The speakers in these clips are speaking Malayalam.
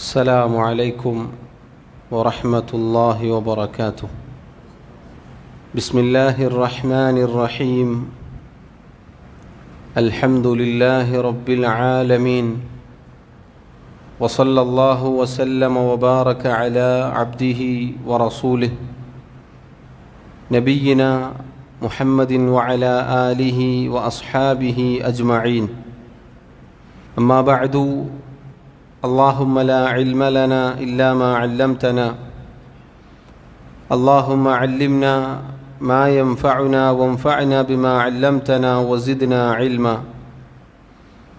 السلام عليكم ورحمة الله وبركاته. بسم الله الرحمن الرحيم. الحمد لله رب العالمين، وصلى الله وسلم وبارك على عبده ورسوله نبينا محمد وعلى آله وأصحابه أجمعين. أما بعد، اللهم لا علم لنا إلا ما علمتنا، اللهم علمنا ما ينفعنا وانفعنا بما علمتنا وزدنا علما،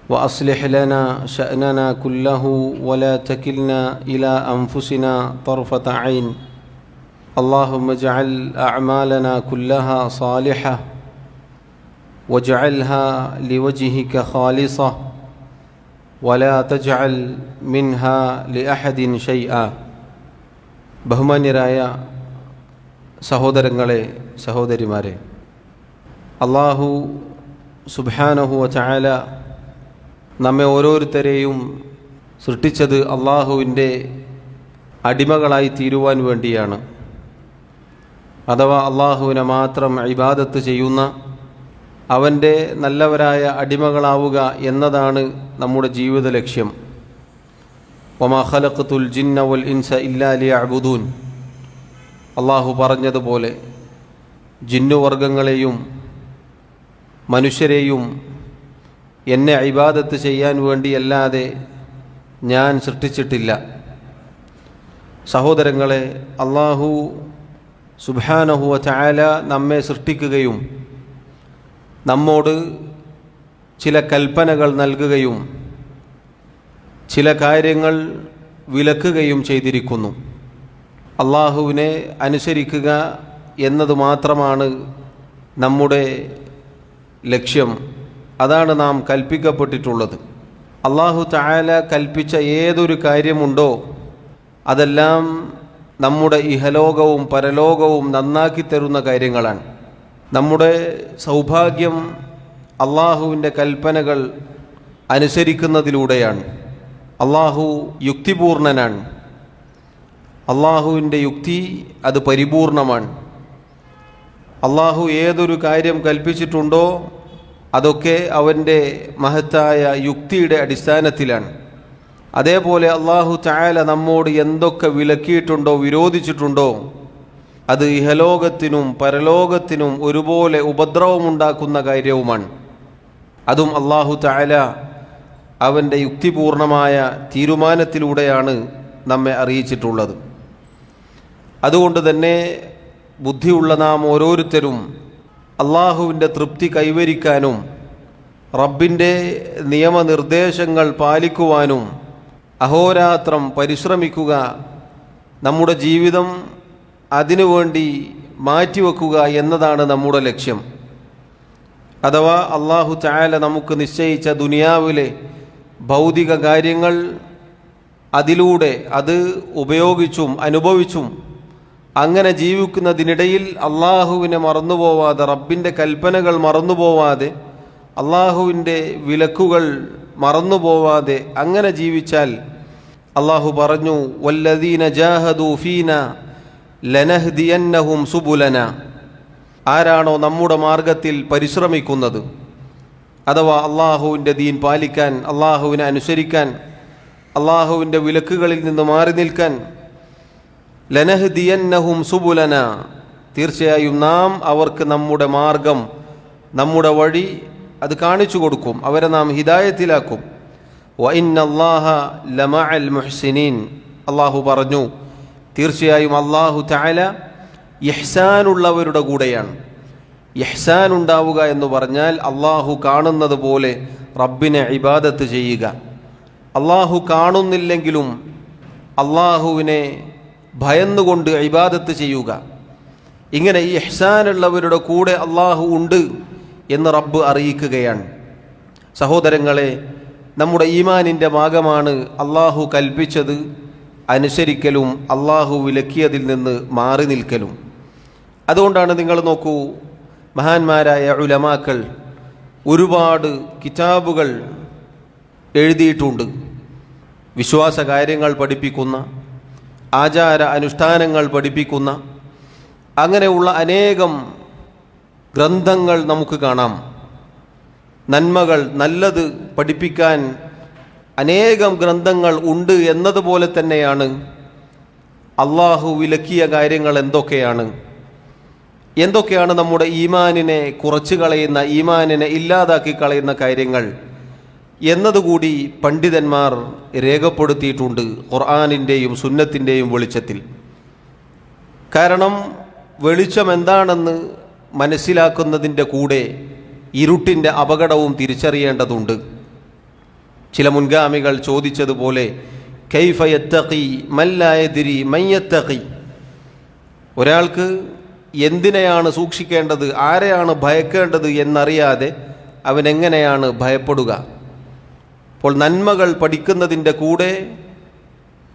وأصلح لنا شأننا كله ولا تكلنا إلى أنفسنا طرفة عين. اللهم اجعل أعمالنا كلها صالحة واجعلها لوجهك خالصة ولا تجعل منها لأحد شيئا. ബഹുമാന്യരായ സഹോദരങ്ങളെ, സഹോദരിമാരെ, അല്ലാഹു സുബ്ഹാനഹു വ തആല നമ്മെ ഓരോരുത്തരെയും സൃഷ്ടിച്ചത് അല്ലാഹുവിൻ്റെ അടിമകളായി തീരുവാൻ വേണ്ടിയാണ്. അഥവാ അല്ലാഹുവിനെ മാത്രം ഇബാദത്ത് ചെയ്യുന്ന, അവൻ്റെ നല്ലവരായ അടിമകളാവുക എന്നതാണ് നമ്മുടെ ജീവിത ലക്ഷ്യം. വമാ ഖലഖതുൽ ജിന്ന വൽ ഇൻസ ഇല്ലാ ലിയഅ്ബുദൂൻ. അല്ലാഹു പറഞ്ഞതുപോലെ ജിന്നുവർഗങ്ങളെയും മനുഷ്യരെയും എന്നെ ഇബാദത്ത് ചെയ്യാൻ വേണ്ടിയല്ലാതെ ഞാൻ സൃഷ്ടിച്ചിട്ടില്ല. സഹോദരങ്ങളെ, അല്ലാഹു സുബ്ഹാനഹു വ തആല നമ്മെ സൃഷ്ടിക്കുകയും നമ്മോട് ചില കൽപ്പനകൾ നൽകുകയും ചില കാര്യങ്ങൾ വിലക്കുകയും ചെയ്തിരിക്കുന്നു. അള്ളാഹുവിനെ അനുസരിക്കുക എന്നത് മാത്രമാണ് നമ്മുടെ ലക്ഷ്യം. അതാണ് നാം കൽപ്പിക്കപ്പെട്ടിട്ടുള്ളത്. അല്ലാഹു തആല കൽപ്പിച്ച ഏതൊരു കാര്യമുണ്ടോ അതെല്ലാം നമ്മുടെ ഇഹലോകവും പരലോകവും നന്നാക്കി തരുന്ന കാര്യങ്ങളാണ്. നമ്മുടെ സൗഭാഗ്യം അള്ളാഹുവിൻ്റെ കൽപ്പനകൾ അനുസരിക്കുന്നതിലൂടെയാണ്. അള്ളാഹു യുക്തിപൂർണനാണ്. അള്ളാഹുവിൻ്റെ യുക്തി അത് പരിപൂർണമാണ്. അള്ളാഹു ഏതൊരു കാര്യം കൽപ്പിച്ചിട്ടുണ്ടോ അതൊക്കെ അവൻ്റെ മഹത്തായ യുക്തിയുടെ അടിസ്ഥാനത്തിലാണ്. അതേപോലെ അള്ളാഹു തആല നമ്മോട് എന്തൊക്കെ വിലക്കിയിട്ടുണ്ടോ, വിരോധിച്ചിട്ടുണ്ടോ, അത് ഇഹലോകത്തിനും പരലോകത്തിനും ഒരുപോലെ ഉപദ്രവമുണ്ടാക്കുന്ന കാര്യവുമാണ്. അതും അല്ലാഹു തആല അവൻ്റെ യുക്തിപൂർണമായ തീരുമാനത്തിലൂടെയാണ് നമ്മെ അറിയിച്ചിട്ടുള്ളത്. അതുകൊണ്ട് തന്നെ ബുദ്ധിയുള്ള നാം ഓരോരുത്തരും അല്ലാഹുവിൻ്റെ തൃപ്തി കൈവരിക്കാനും റബ്ബിൻ്റെ നിയമനിർദ്ദേശങ്ങൾ പാലിക്കുവാനും അഹോരാത്രം പരിശ്രമിക്കുക, നമ്മുടെ ജീവിതം അതിനുവേണ്ടി മാറ്റിവെക്കുക എന്നതാണ് നമ്മുടെ ലക്ഷ്യം. അഥവാ അല്ലാഹു തആല നമുക്ക് നിശ്ചയിച്ച ദുനിയാവിലെ ഭൗതിക കാര്യങ്ങൾ അതിലൂടെ അത് ഉപയോഗിച്ചും അനുഭവിച്ചും അങ്ങനെ ജീവിക്കുന്നതിനിടയിൽ അല്ലാഹുവിനെ മറന്നുപോവാതെ, റബ്ബിൻ്റെ കൽപ്പനകൾ മറന്നുപോവാതെ, അല്ലാഹുവിൻ്റെ വിലക്കുകൾ മറന്നുപോവാതെ അങ്ങനെ ജീവിച്ചാൽ അല്ലാഹു പറഞ്ഞു, വല്ലദീന ജാഹദൂ ഫീന ലനഹ്ദിയന്നഹും സുബുലന. ആരാണോ നമ്മുടെ മാർഗത്തിൽ പരിശ്രമിക്കുന്നത്, അഥവാ അള്ളാഹുവിൻ്റെ ദീൻ പാലിക്കാൻ, അള്ളാഹുവിനെ അനുസരിക്കാൻ, അള്ളാഹുവിൻ്റെ വിലക്കുകളിൽ നിന്ന് മാറി നിൽക്കാൻ, ലനഹ്ദിയന്നഹും സുബുലന, തീർച്ചയായും നാം അവർക്ക് നമ്മുടെ മാർഗം, നമ്മുടെ വഴി അത് കാണിച്ചു കൊടുക്കും, അവരെ നാം ഹിദായത്തിലാക്കും. വ ഇന്നല്ലാഹ ലമഅൽ മുഹ്സിനീൻ. അള്ളാഹു പറഞ്ഞു, തീർച്ചയായും അല്ലാഹു തആല ഇഹ്സാനുള്ളവരുടെ കൂടെയാണ്. ഇഹ്സാൻ ഉണ്ടാവുക എന്ന് പറഞ്ഞാൽ അല്ലാഹു കാണുന്നത് പോലെ റബ്ബിനെ ഇബാദത്ത് ചെയ്യുക. അല്ലാഹു കാണുന്നില്ലെങ്കിലും അല്ലാഹുവിനെ ഭയന്നുകൊണ്ട് ഇബാദത്ത് ചെയ്യുക. ഇങ്ങനെ ഈ ഇഹ്സാനുള്ളവരുടെ കൂടെ അല്ലാഹു ഉണ്ട് എന്ന് റബ്ബ് അറിയിക്കുകയാണ്. സഹോദരങ്ങളെ, നമ്മുടെ ഈമാനിൻ്റെ ഭാഗമാണ് അല്ലാഹു കൽപ്പിച്ചത് അനുസരിക്കലും അല്ലാഹു വിലക്കിയതിൽ നിന്ന് മാറി നിൽക്കലും. അതുകൊണ്ടാണ് നിങ്ങൾ നോക്കൂ, മഹാന്മാരായ ഉലമാക്കൾ ഒരുപാട് കിതാബുകൾ എഴുതിയിട്ടുണ്ട്. വിശ്വാസ കാര്യങ്ങൾ പഠിപ്പിക്കുന്ന, ആചാര അനുഷ്ഠാനങ്ങൾ പഠിപ്പിക്കുന്ന അങ്ങനെയുള്ള അനേകം ഗ്രന്ഥങ്ങൾ നമുക്ക് കാണാം. നന്മകൾ, നല്ലത് പഠിപ്പിക്കാൻ അനേകം ഗ്രന്ഥങ്ങൾ ഉണ്ട് എന്നതുപോലെ തന്നെയാണ് അള്ളാഹു വിലക്കിയ കാര്യങ്ങൾ എന്തൊക്കെയാണ് നമ്മുടെ ഈമാനിനെ കുറച്ച് കളയുന്ന, ഈമാനിനെ ഇല്ലാതാക്കി കളയുന്ന കാര്യങ്ങൾ എന്നതുകൂടി പണ്ഡിതന്മാർ രേഖപ്പെടുത്തിയിട്ടുണ്ട് ഖുർആനിൻ്റെയും സുന്നത്തിൻ്റെയും വെളിച്ചത്തിൽ. കാരണം വെളിച്ചം എന്താണെന്ന് മനസ്സിലാക്കുന്നതിൻ്റെ കൂടെ ഇരുട്ടിൻ്റെ അപകടവും തിരിച്ചറിയേണ്ടതുണ്ട്. ചില മുൻഗാമികൾ ചോദിച്ചതുപോലെ കൈഫ യത്തഖി മല്ലാ യദ്രി മൻ യത്തഖി, ഒരാൾക്ക് എന്തിനെയാണ് സൂക്ഷിക്കേണ്ടത്, ആരെയാണ് ഭയക്കേണ്ടത് എന്നറിയാതെ അവനെങ്ങനെയാണ് ഭയപ്പെടുക? അപ്പോൾ നന്മകൾ പഠിക്കുന്നതിൻ്റെ കൂടെ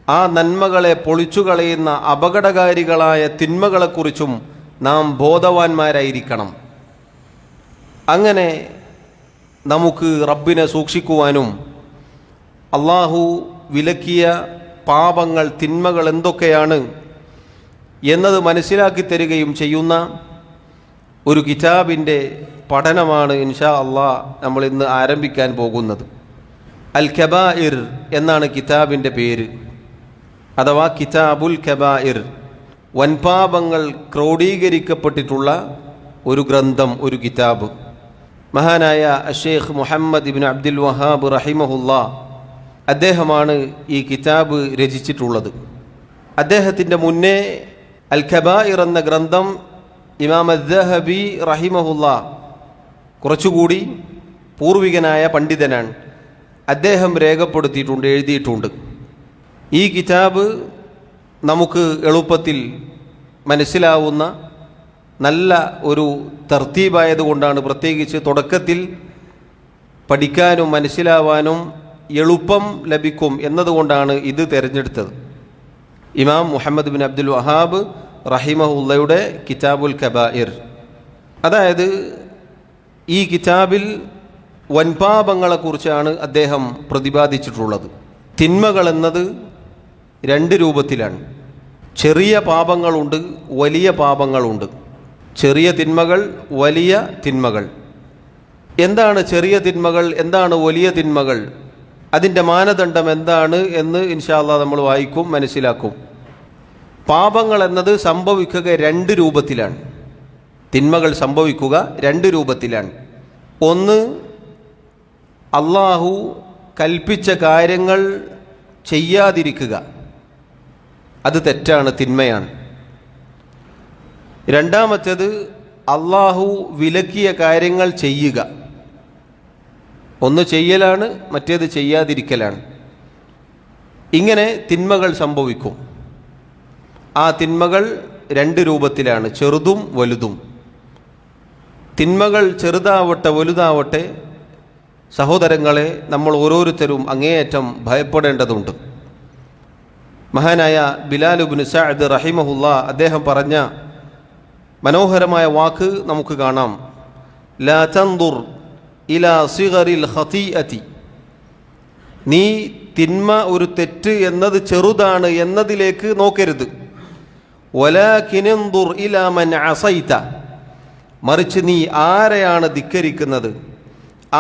ആ നന്മകളെ പൊളിച്ചു കളയുന്ന അപകടകാരികളായ തിന്മകളെക്കുറിച്ചും നാം ബോധവാന്മാരായിരിക്കണം. അങ്ങനെ നമുക്ക് റബ്ബിനെ സൂക്ഷിക്കുവാനും അള്ളാഹു വിലക്കിയ പാപങ്ങൾ, തിന്മകൾ എന്തൊക്കെയാണ് എന്നത് മനസ്സിലാക്കി തരികയും ചെയ്യുന്ന ഒരു കിതാബിൻ്റെ പഠനമാണ് ഇൻഷാ അള്ളാഹ് നമ്മൾ ഇന്ന് ആരംഭിക്കാൻ പോകുന്നത്. അൽ കബായിർ എന്നാണ് കിതാബിൻ്റെ പേര്, അഥവാ കിതാബുൽ കബായിർ. വൻപാപങ്ങൾ ക്രോഡീകരിക്കപ്പെട്ടിട്ടുള്ള ഒരു ഗ്രന്ഥം, ഒരു കിതാബ്. മഹാനായ ഷെയ്ഖ് മുഹമ്മദ് ഇബ്നു അബ്ദുൽ വഹാബ് റഹിമഹുല്ലാ, അദ്ദേഹമാണ് ഈ കിതാബ് രചിച്ചിട്ടുള്ളത്. അദ്ദേഹത്തിൻ്റെ മുന്നേ അൽ കബായിർ എന്ന ഗ്രന്ഥം ഇമാം അദ്ദഹബി റഹിമഹുല്ലാ, കുറച്ചുകൂടി പൂർവികനായ പണ്ഡിതനാണ്, അദ്ദേഹം രേഖപ്പെടുത്തിയിട്ടുണ്ട്, എഴുതിയിട്ടുണ്ട്. ഈ കിതാബ് നമുക്ക് എളുപ്പത്തിൽ മനസ്സിലാവുന്ന നല്ല ഒരു തർത്തീബായതുകൊണ്ടാണ്, പ്രത്യേകിച്ച് തുടക്കത്തിൽ പഠിക്കാനും മനസ്സിലാവാനും എളുപ്പം ലഭിക്കും എന്നതുകൊണ്ടാണ് ഇത് തിരഞ്ഞെടുത്തത്. ഇമാം മുഹമ്മദ് ബിൻ അബ്ദുൽ വഹാബ് റഹിമഹുല്ലയുടെ കിതാബുൽ കബായിർ. അതായത് ഈ കിതാബിൽ വൻപാപങ്ങളെക്കുറിച്ചാണ് അദ്ദേഹം പ്രതിപാദിച്ചിട്ടുള്ളത്. തിന്മകൾ എന്നത് രണ്ട് രൂപത്തിലാണ്. ചെറിയ പാപങ്ങളുണ്ട്, വലിയ പാപങ്ങളുണ്ട്. ചെറിയ തിന്മകൾ, വലിയ തിന്മകൾ. എന്താണ് ചെറിയ തിന്മകൾ, എന്താണ് വലിയ തിന്മകൾ, അതിൻ്റെ മാനദണ്ഡം എന്താണ് എന്ന് ഇൻഷാ അല്ലാഹ് നമ്മൾ വായിക്കും, മനസ്സിലാക്കും. പാപങ്ങൾ എന്നത് സംഭവിക്കുക രണ്ട് രൂപത്തിലാണ്. തിന്മകൾ സംഭവിക്കുക രണ്ട് രൂപത്തിലാണ്. ഒന്ന്, അള്ളാഹു കൽപ്പിച്ച കാര്യങ്ങൾ ചെയ്യാതിരിക്കുക, അത് തെറ്റാണ്, തിന്മയാണ്. രണ്ടാമത്തേത്, അള്ളാഹു വിലക്കിയ കാര്യങ്ങൾ ചെയ്യുക. ഒന്ന് ചെയ്യലാണ്, മറ്റേത് ചെയ്യാതിരിക്കലാണ്. ഇങ്ങനെ തിന്മകൾ സംഭവിക്കും. ആ തിന്മകൾ രണ്ട് രൂപത്തിലാണ്, ചെറുതും വലുതും. തിന്മകൾ ചെറുതാവട്ടെ വലുതാവട്ടെ, സഹോദരങ്ങളെ, നമ്മൾ ഓരോരുത്തരും അങ്ങേയറ്റം ഭയപ്പെടേണ്ടതുണ്ട്. മഹാനായ ബിലാൽ ഇബ്നു സഅദ് റഹിമഹുല്ലാ, അദ്ദേഹം പറഞ്ഞ മനോഹരമായ വാക്ക് നമുക്ക് കാണാം. ലാ തൻദുർ ഇലാ സിഗറിൽ ഖതീഅതി, നീ തിന്മ, ഒരു തെറ്റ് എന്നത് ചെറുതാണ് എന്നതിലേക്ക് നോക്കരുത്. വലാകിൻ ഇൻദുർ ഇലാ മൻ അസൈത, മറിച്ച് നീ ആരെയാണ് ധിക്കരിക്കുന്നത്,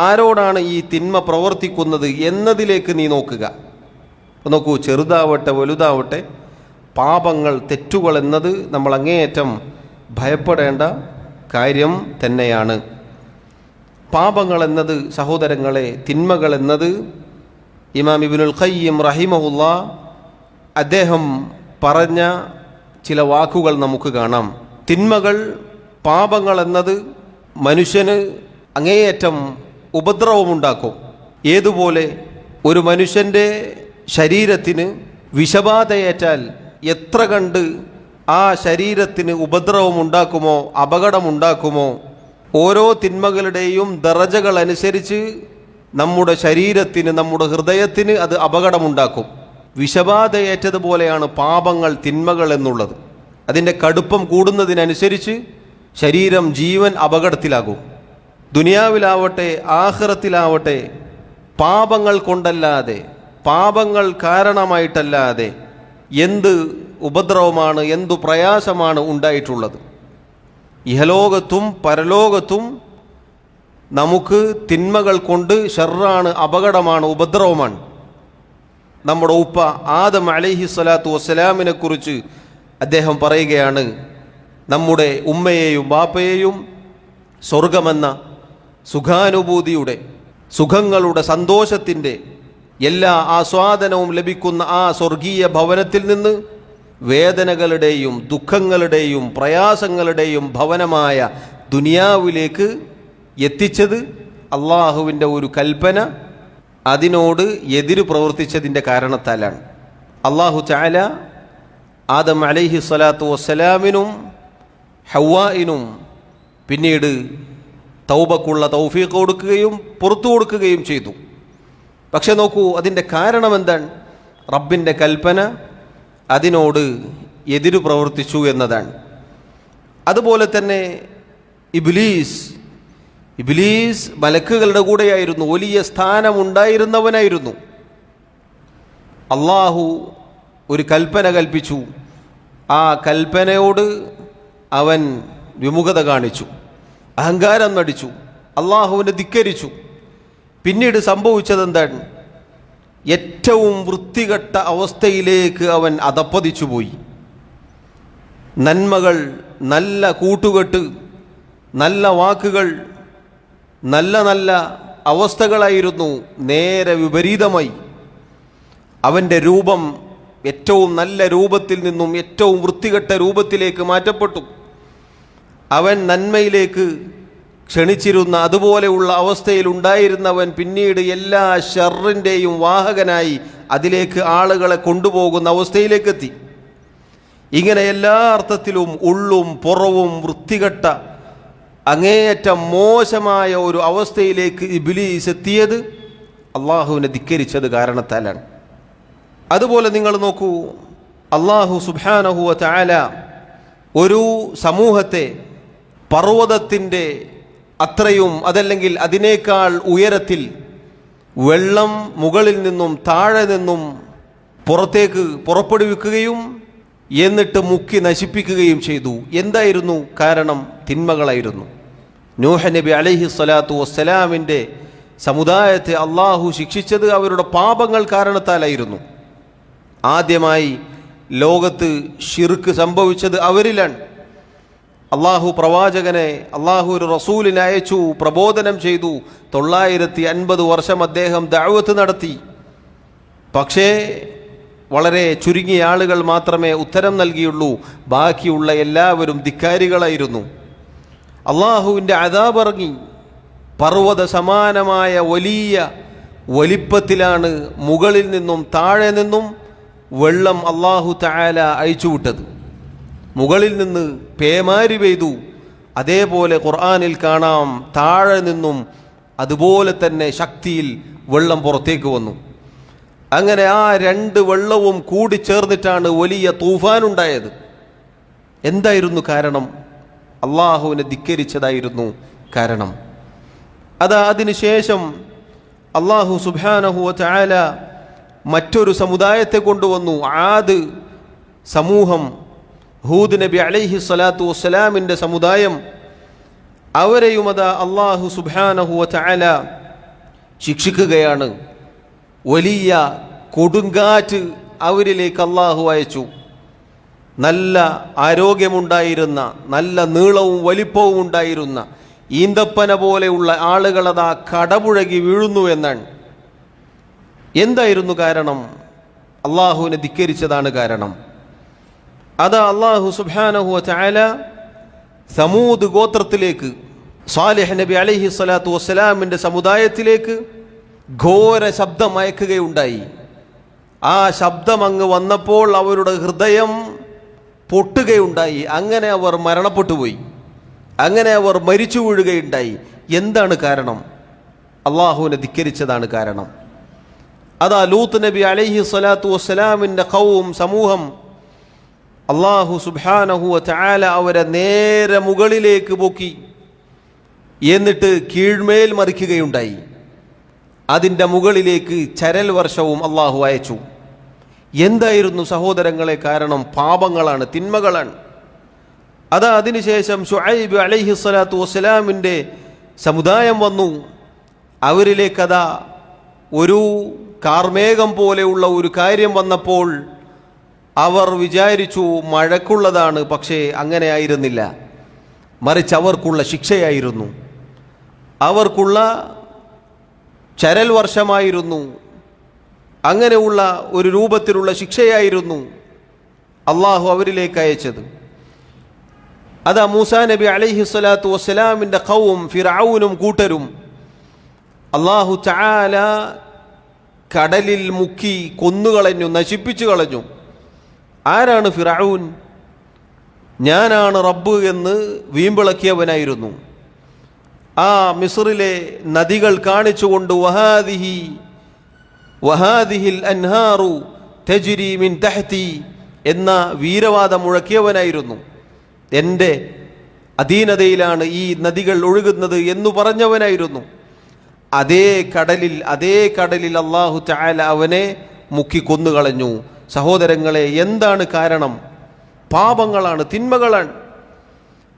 ആരോടാണ് ഈ തിന്മ പ്രവർത്തിക്കുന്നത് എന്നതിലേക്ക് നീ നോക്കുക. നോക്കൂ, ചെറുതാവട്ടെ വലുതാവട്ടെ, പാപങ്ങൾ, തെറ്റുകൾ എന്നത് നമ്മൾ അങ്ങേയറ്റം ഭയപ്പെടേണ്ട കാര്യം തന്നെയാണ്. പാപങ്ങൾ എന്നത്, സഹോദരങ്ങളെ, തിന്മകൾ എന്നത് ഇമാം ഇബ്നുൽ ഖയ്യിം റഹിമഹുല്ലാ അദ്ദേഹം പറഞ്ഞ ചില വാക്കുകൾ നമുക്ക് കാണാം. തിന്മകൾ, പാപങ്ങൾ എന്നത് മനുഷ്യന് അങ്ങേയറ്റം ഉപദ്രവമുണ്ടാക്കും. ഏതുപോലെ ഒരു മനുഷ്യൻ്റെ ശരീരത്തിന് വിഷബാധയേറ്റാൽ എത്ര കണ്ട് ആ ശരീരത്തിന് ഉപദ്രവമുണ്ടാക്കുമോ, അപകടമുണ്ടാക്കുമോ, ഓരോ തിന്മകളുടെയും ദറജകൾ അനുസരിച്ച് നമ്മുടെ ശരീരത്തിന്, നമ്മുടെ ഹൃദയത്തിന് അത് അപകടമുണ്ടാക്കും. വിഷബാധയേറ്റതുപോലെയാണ് പാപങ്ങൾ, തിന്മകൾ എന്നുള്ളത്. അതിൻ്റെ കടുപ്പം കൂടുന്നതിനനുസരിച്ച് ശരീരം, ജീവൻ അപകടത്തിലാകും. ദുനിയാവിലാവട്ടെ ആഖിറത്തിലാവട്ടെ, പാപങ്ങൾ കൊണ്ടല്ലാതെ, പാപങ്ങൾ കാരണമായിട്ടല്ലാതെ എന്ത് ഉപദ്രവമാണ്, എന്തു പ്രയാസമാണ് ഉണ്ടായിട്ടുള്ളത്? ഇഹലോകത്തും പരലോകത്തും നമുക്ക് തിന്മകൾ കൊണ്ട് ഷർറാണ്, അപകടമാണ്, ഉപദ്രവമാണ്. നമ്മുടെ ഉപ്പ ആദം അലൈഹിസ്സലാത്തു വസ്സലാമിനെ കുറിച്ച് അദ്ദേഹം പറയുകയാണ്, നമ്മുടെ ഉമ്മയെയും ബാപ്പയെയും സ്വർഗമെന്ന സുഖാനുഭൂതിയുടെ, സുഖങ്ങളുടെ, സന്തോഷത്തിൻ്റെ എല്ലാ ആസ്വാദനവും ലഭിക്കുന്ന ആ സ്വർഗീയ ഭവനത്തിൽ നിന്ന് വേദനകളുടെയും ദുഃഖങ്ങളുടെയും പ്രയാസങ്ങളുടെയും ഭവനമായ ദുനിയാവിലേക്ക് എത്തിച്ചത് അള്ളാഹുവിൻ്റെ ഒരു കൽപ്പന, അതിനോട് എതിര് പ്രവർത്തിച്ചതിൻ്റെ കാരണത്താലാണ്. അള്ളാഹു തആല ആദം അലൈഹിസ്സലാത്തു വസ്സലാമിനും ഹവ്വായിനും പിന്നീട് തൗബക്കുള്ള തൗഫീഖ് കൊടുക്കുകയും പുറത്തു കൊടുക്കുകയും ചെയ്തു. പക്ഷെ നോക്കൂ, അതിൻ്റെ കാരണം എന്താണ്? റബ്ബിൻ്റെ കൽപ്പന അതിനോട് എതിരു പ്രവർത്തിച്ചു എന്നതാണ്. അതുപോലെ തന്നെ ഇബ്ലീസ് മലക്കുകളുടെ കൂടെയായിരുന്നു, വലിയ സ്ഥാനമുണ്ടായിരുന്നവനായിരുന്നു. അള്ളാഹു ഒരു കൽപ്പന കൽപ്പിച്ചു, ആ കൽപ്പനയോട് അവൻ വിമുഖത കാണിച്ചു, അഹങ്കാരം നടിച്ചു, അള്ളാഹുവിനെ ധിക്കരിച്ചു. പിന്നീട് സംഭവിച്ചതെന്താണ്? ഏറ്റവും വൃത്തികെട്ട അവസ്ഥയിലേക്ക് അവൻ അധപ്പതിച്ചുപോയി. നന്മകൾ, നല്ല കൂട്ടുകെട്ട്, നല്ല വാക്കുകൾ, നല്ല നല്ല അവസ്ഥകളായിരുന്നു, നേരെ വിപരീതമായി. അവൻ്റെ രൂപം ഏറ്റവും നല്ല രൂപത്തിൽ നിന്നും ഏറ്റവും വൃത്തികെട്ട രൂപത്തിലേക്ക് മാറ്റപ്പെട്ടു. അവൻ നന്മയിലേക്ക് ക്ഷണിച്ചിരുന്ന അതുപോലെയുള്ള അവസ്ഥയിൽ ഉണ്ടായിരുന്നവൻ പിന്നീട് എല്ലാ ഷർറിൻ്റെയും വാഹകനായി അതിലേക്ക് ആളുകളെ കൊണ്ടുപോകുന്ന അവസ്ഥയിലേക്കെത്തി. ഇങ്ങനെ എല്ലാ അർത്ഥത്തിലും ഉള്ളും പുറവും വൃത്തികെട്ട അങ്ങേയറ്റം മോശമായ ഒരു അവസ്ഥയിലേക്ക് ഇബ്ലീസ് എത്തിയത് അള്ളാഹുവിനെ ധിക്കരിച്ചത് കാരണത്താലാണ്. അതുപോലെ നിങ്ങൾ നോക്കൂ, അള്ളാഹു സുബ്ഹാനഹു വ തആല ഒരു സമൂഹത്തെ പർവ്വതത്തിൻ്റെ അത്രയും, അതല്ലെങ്കിൽ അതിനേക്കാൾ ഉയരത്തിൽ വെള്ളം മുകളിൽ നിന്നും താഴെ നിന്നും പുറത്തേക്ക് പുറപ്പെടുവിക്കുകയും എന്നിട്ട് മുക്കി നശിപ്പിക്കുകയും ചെയ്തു. എന്തായിരുന്നു കാരണം? തിന്മകളായിരുന്നു. നൂഹ് നബി അലൈഹിസ്സലാത്തു വസ്സലാമിൻ്റെ സമുദായത്തെ അള്ളാഹു ശിക്ഷിച്ചത് അവരുടെ പാപങ്ങൾ കാരണത്താലായിരുന്നു. ആദ്യമായി ലോകത്ത് ശിർക്ക് സംഭവിച്ചത് അവരിലാണ്. അള്ളാഹു പ്രവാചകനെ, അള്ളാഹു ഒരു റസൂലിനെ അയച്ചു, പ്രബോധനം ചെയ്തു. 950 വർഷം അദ്ദേഹം ദഅവത്ത് നടത്തി. പക്ഷേ വളരെ ചുരുങ്ങിയ ആളുകൾ മാത്രമേ ഉത്തരം നൽകിയുള്ളൂ. ബാക്കിയുള്ള എല്ലാവരും ധിക്കാരികളായിരുന്നു. അള്ളാഹുവിൻ്റെ അദാബ് ഇറങ്ങി. പർവ്വത സമാനമായ വലിയ വലിപ്പത്തിലാണ് മുകളിൽ നിന്നും താഴെ നിന്നും വെള്ളം അള്ളാഹു തആല അയച്ചുവിട്ടത്. മുകളിൽ നിന്ന് പേമാരി പെയ്തു. അതേപോലെ ഖുർആനിൽ കാണാം, താഴെ നിന്നും അതുപോലെ തന്നെ ശക്തിയിൽ വെള്ളം പുറത്തേക്ക് വന്നു. അങ്ങനെ ആ രണ്ട് വെള്ളവും കൂടിച്ചേർന്നിട്ടാണ് വലിയ തൂഫാനുണ്ടായത്. എന്തായിരുന്നു കാരണം? അള്ളാഹുവിനെ ധിക്കരിച്ചതായിരുന്നു കാരണം. അതിനുശേഷം അള്ളാഹു സുബ്ഹാനഹു വ തആല മറ്റൊരു സമുദായത്തെ കൊണ്ടുവന്നു. ആദ് സമൂഹം, ഹൂദ് നബി അലൈഹിസ്സലാത്തു വസ്സലാമിൻ്റെ സമുദായം, അവരെയും അള്ളാഹു സുബ്ഹാനഹു വ തആല ശിക്ഷിക്കുകയാണ്. വലിയ കൊടുങ്കാറ്റ് അവരിലേക്ക് അള്ളാഹു അയച്ചു. നല്ല ആരോഗ്യമുണ്ടായിരുന്ന, നല്ല നീളവും വലിപ്പവും ഉണ്ടായിരുന്ന ഈന്തപ്പന പോലെയുള്ള ആളുകളതാ കടപുഴകി വീഴുന്നു എന്നാണ്. എന്തായിരുന്നു കാരണം? അള്ളാഹുവിനെ ധിക്കരിച്ചതാണ് കാരണം. അള്ളാഹു സുബ്ഹാനഹു വ തആല സമൂദ് ഗോത്രത്തിലേക്ക്, സാലിഹ് നബി അലൈഹിസ്സലാത്തു വസ്സലാമിൻ്റെ സമുദായത്തിലേക്ക് ഘോര ശബ്ദം അയക്കുകയുണ്ടായി. ആ ശബ്ദം അങ്ങ് വന്നപ്പോൾ അവരുടെ ഹൃദയം പൊട്ടുകയുണ്ടായി. അങ്ങനെ അവർ മരണപ്പെട്ടുപോയി. അങ്ങനെ അവർ മരിച്ചു വീഴുകയുണ്ടായി. എന്താണ് കാരണം? അള്ളാഹുവിനെ ധിക്കരിച്ചതാണ് കാരണം. ലൂത്ത് നബി അലൈഹിസ്സലാത്തു വസ്സലാമിൻ്റെ ഖൗം, സമൂഹം, അള്ളാഹു സുബ്ഹാനഹു വ തആല അവരെ നേരെ മുകളിലേക്ക് പൊക്കി എന്നിട്ട് കീഴ്മേൽ മറിക്കുകയുണ്ടായി. അതിൻ്റെ മുകളിലേക്ക് ചരൽ വർഷവും അള്ളാഹു അയച്ചു. എന്തായിരുന്നു സഹോദരങ്ങളെ കാരണം? പാപങ്ങളാണ്, തിന്മകളാണ്. അതിനുശേഷം ശുഐബ് അലൈഹിസ്സലാത്തു വസ്സലാമിൻ്റെ സമുദായം വന്നു. അവരിലേക്കതാ ഒരു കാർമേഘം പോലെയുള്ള ഒരു കാര്യം വന്നപ്പോൾ അവർ വിചാരിച്ചു മഴക്കുള്ളതാണ്. പക്ഷേ അങ്ങനെ ആയിരുന്നില്ല, മറിച്ച് അവർക്കുള്ള ശിക്ഷയായിരുന്നു, അവർക്കുള്ള ചരൽ വർഷമായിരുന്നു, അങ്ങനെയുള്ള ഒരു രൂപത്തിലുള്ള ശിക്ഷയായിരുന്നു അള്ളാഹു അവരിലേക്ക് അയച്ചത്. മൂസാ നബി അലൈഹിസ്സലാത്തു വസ്സലാമിൻ്റെ ഖൗം ഫിർഔനും കൂട്ടരും അള്ളാഹു തആല കടലിൽ മുക്കി കൊന്നുകളഞ്ഞു, നശിപ്പിച്ചു കളഞ്ഞു. ആരാണ് ഫിർഔൻ? ഞാനാണ് റബ്ബ് എന്ന് വീമ്പിളക്കിയവനായിരുന്നു. ആ മിസ്റിലെ നദികൾ കാണിച്ചുകൊണ്ട് വഹാദിഹിൽ അൻഹാറു തജ്രി മിൻ തഹ്തി എന്ന വീരവാദം മുഴക്കിയവനായിരുന്നു. എൻ്റെ അധീനതയിലാണ് ഈ നദികൾ ഒഴുകുന്നത് എന്നു പറഞ്ഞവനായിരുന്നു. അതേ കടലിൽ അല്ലാഹു തആല അവനെ മുക്കി കൊന്നുകളഞ്ഞു. സഹോദരങ്ങളെ, എന്താണ് കാരണം? പാപങ്ങളാണ്, തിന്മകളാണ്.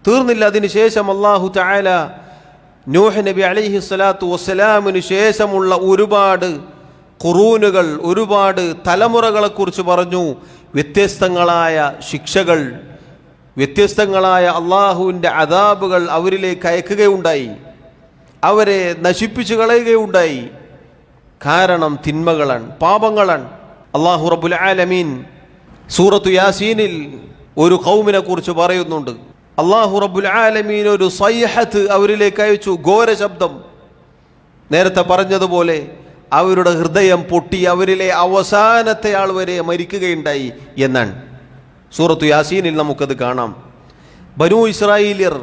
തീർന്നില്ല. അതിനുശേഷം അല്ലാഹു തആല നൂഹ് നബി അലൈഹിസ്സലാത്തു വസ്സലാമിന് ശേഷമുള്ള ഒരുപാട് ഖുറൂനുകൾ, ഒരുപാട് തലമുറകളെക്കുറിച്ച് പറഞ്ഞു. വ്യത്യസ്തങ്ങളായ ശിക്ഷകൾ, വ്യത്യസ്തങ്ങളായ അള്ളാഹുവിൻ്റെ അദാബുകൾ അവരിലേക്ക് അയക്കുകയുണ്ടായി, അവരെ നശിപ്പിച്ചു കളയുകയുണ്ടായി. കാരണം തിന്മകളാണ്, പാപങ്ങളാണ്. അല്ലാഹു റബ്ബുൽ ആലമീൻ സൂറത്തു യാസീനിൽ ഒരു ഖൗമിനെ കുറിച്ച് പറയുന്നുണ്ട്. അല്ലാഹു റബ്ബുൽ ആലമീൻ ഒരു സയ്ഹത്ത് അവരിലേക്ക് അയച്ചു, ഘോര ശബ്ദം. നേരത്തെ പറഞ്ഞതുപോലെ അവരുടെ ഹൃദയം പൊട്ടി അവരിലെ അവസാനത്തെ ആൾ വരെ മരിക്കുകയുണ്ടായി എന്നാണ്. സൂറത്തു യാസീനിൽ നമുക്കത് കാണാം. ബനൂ ഇസ്രായേലിയർ,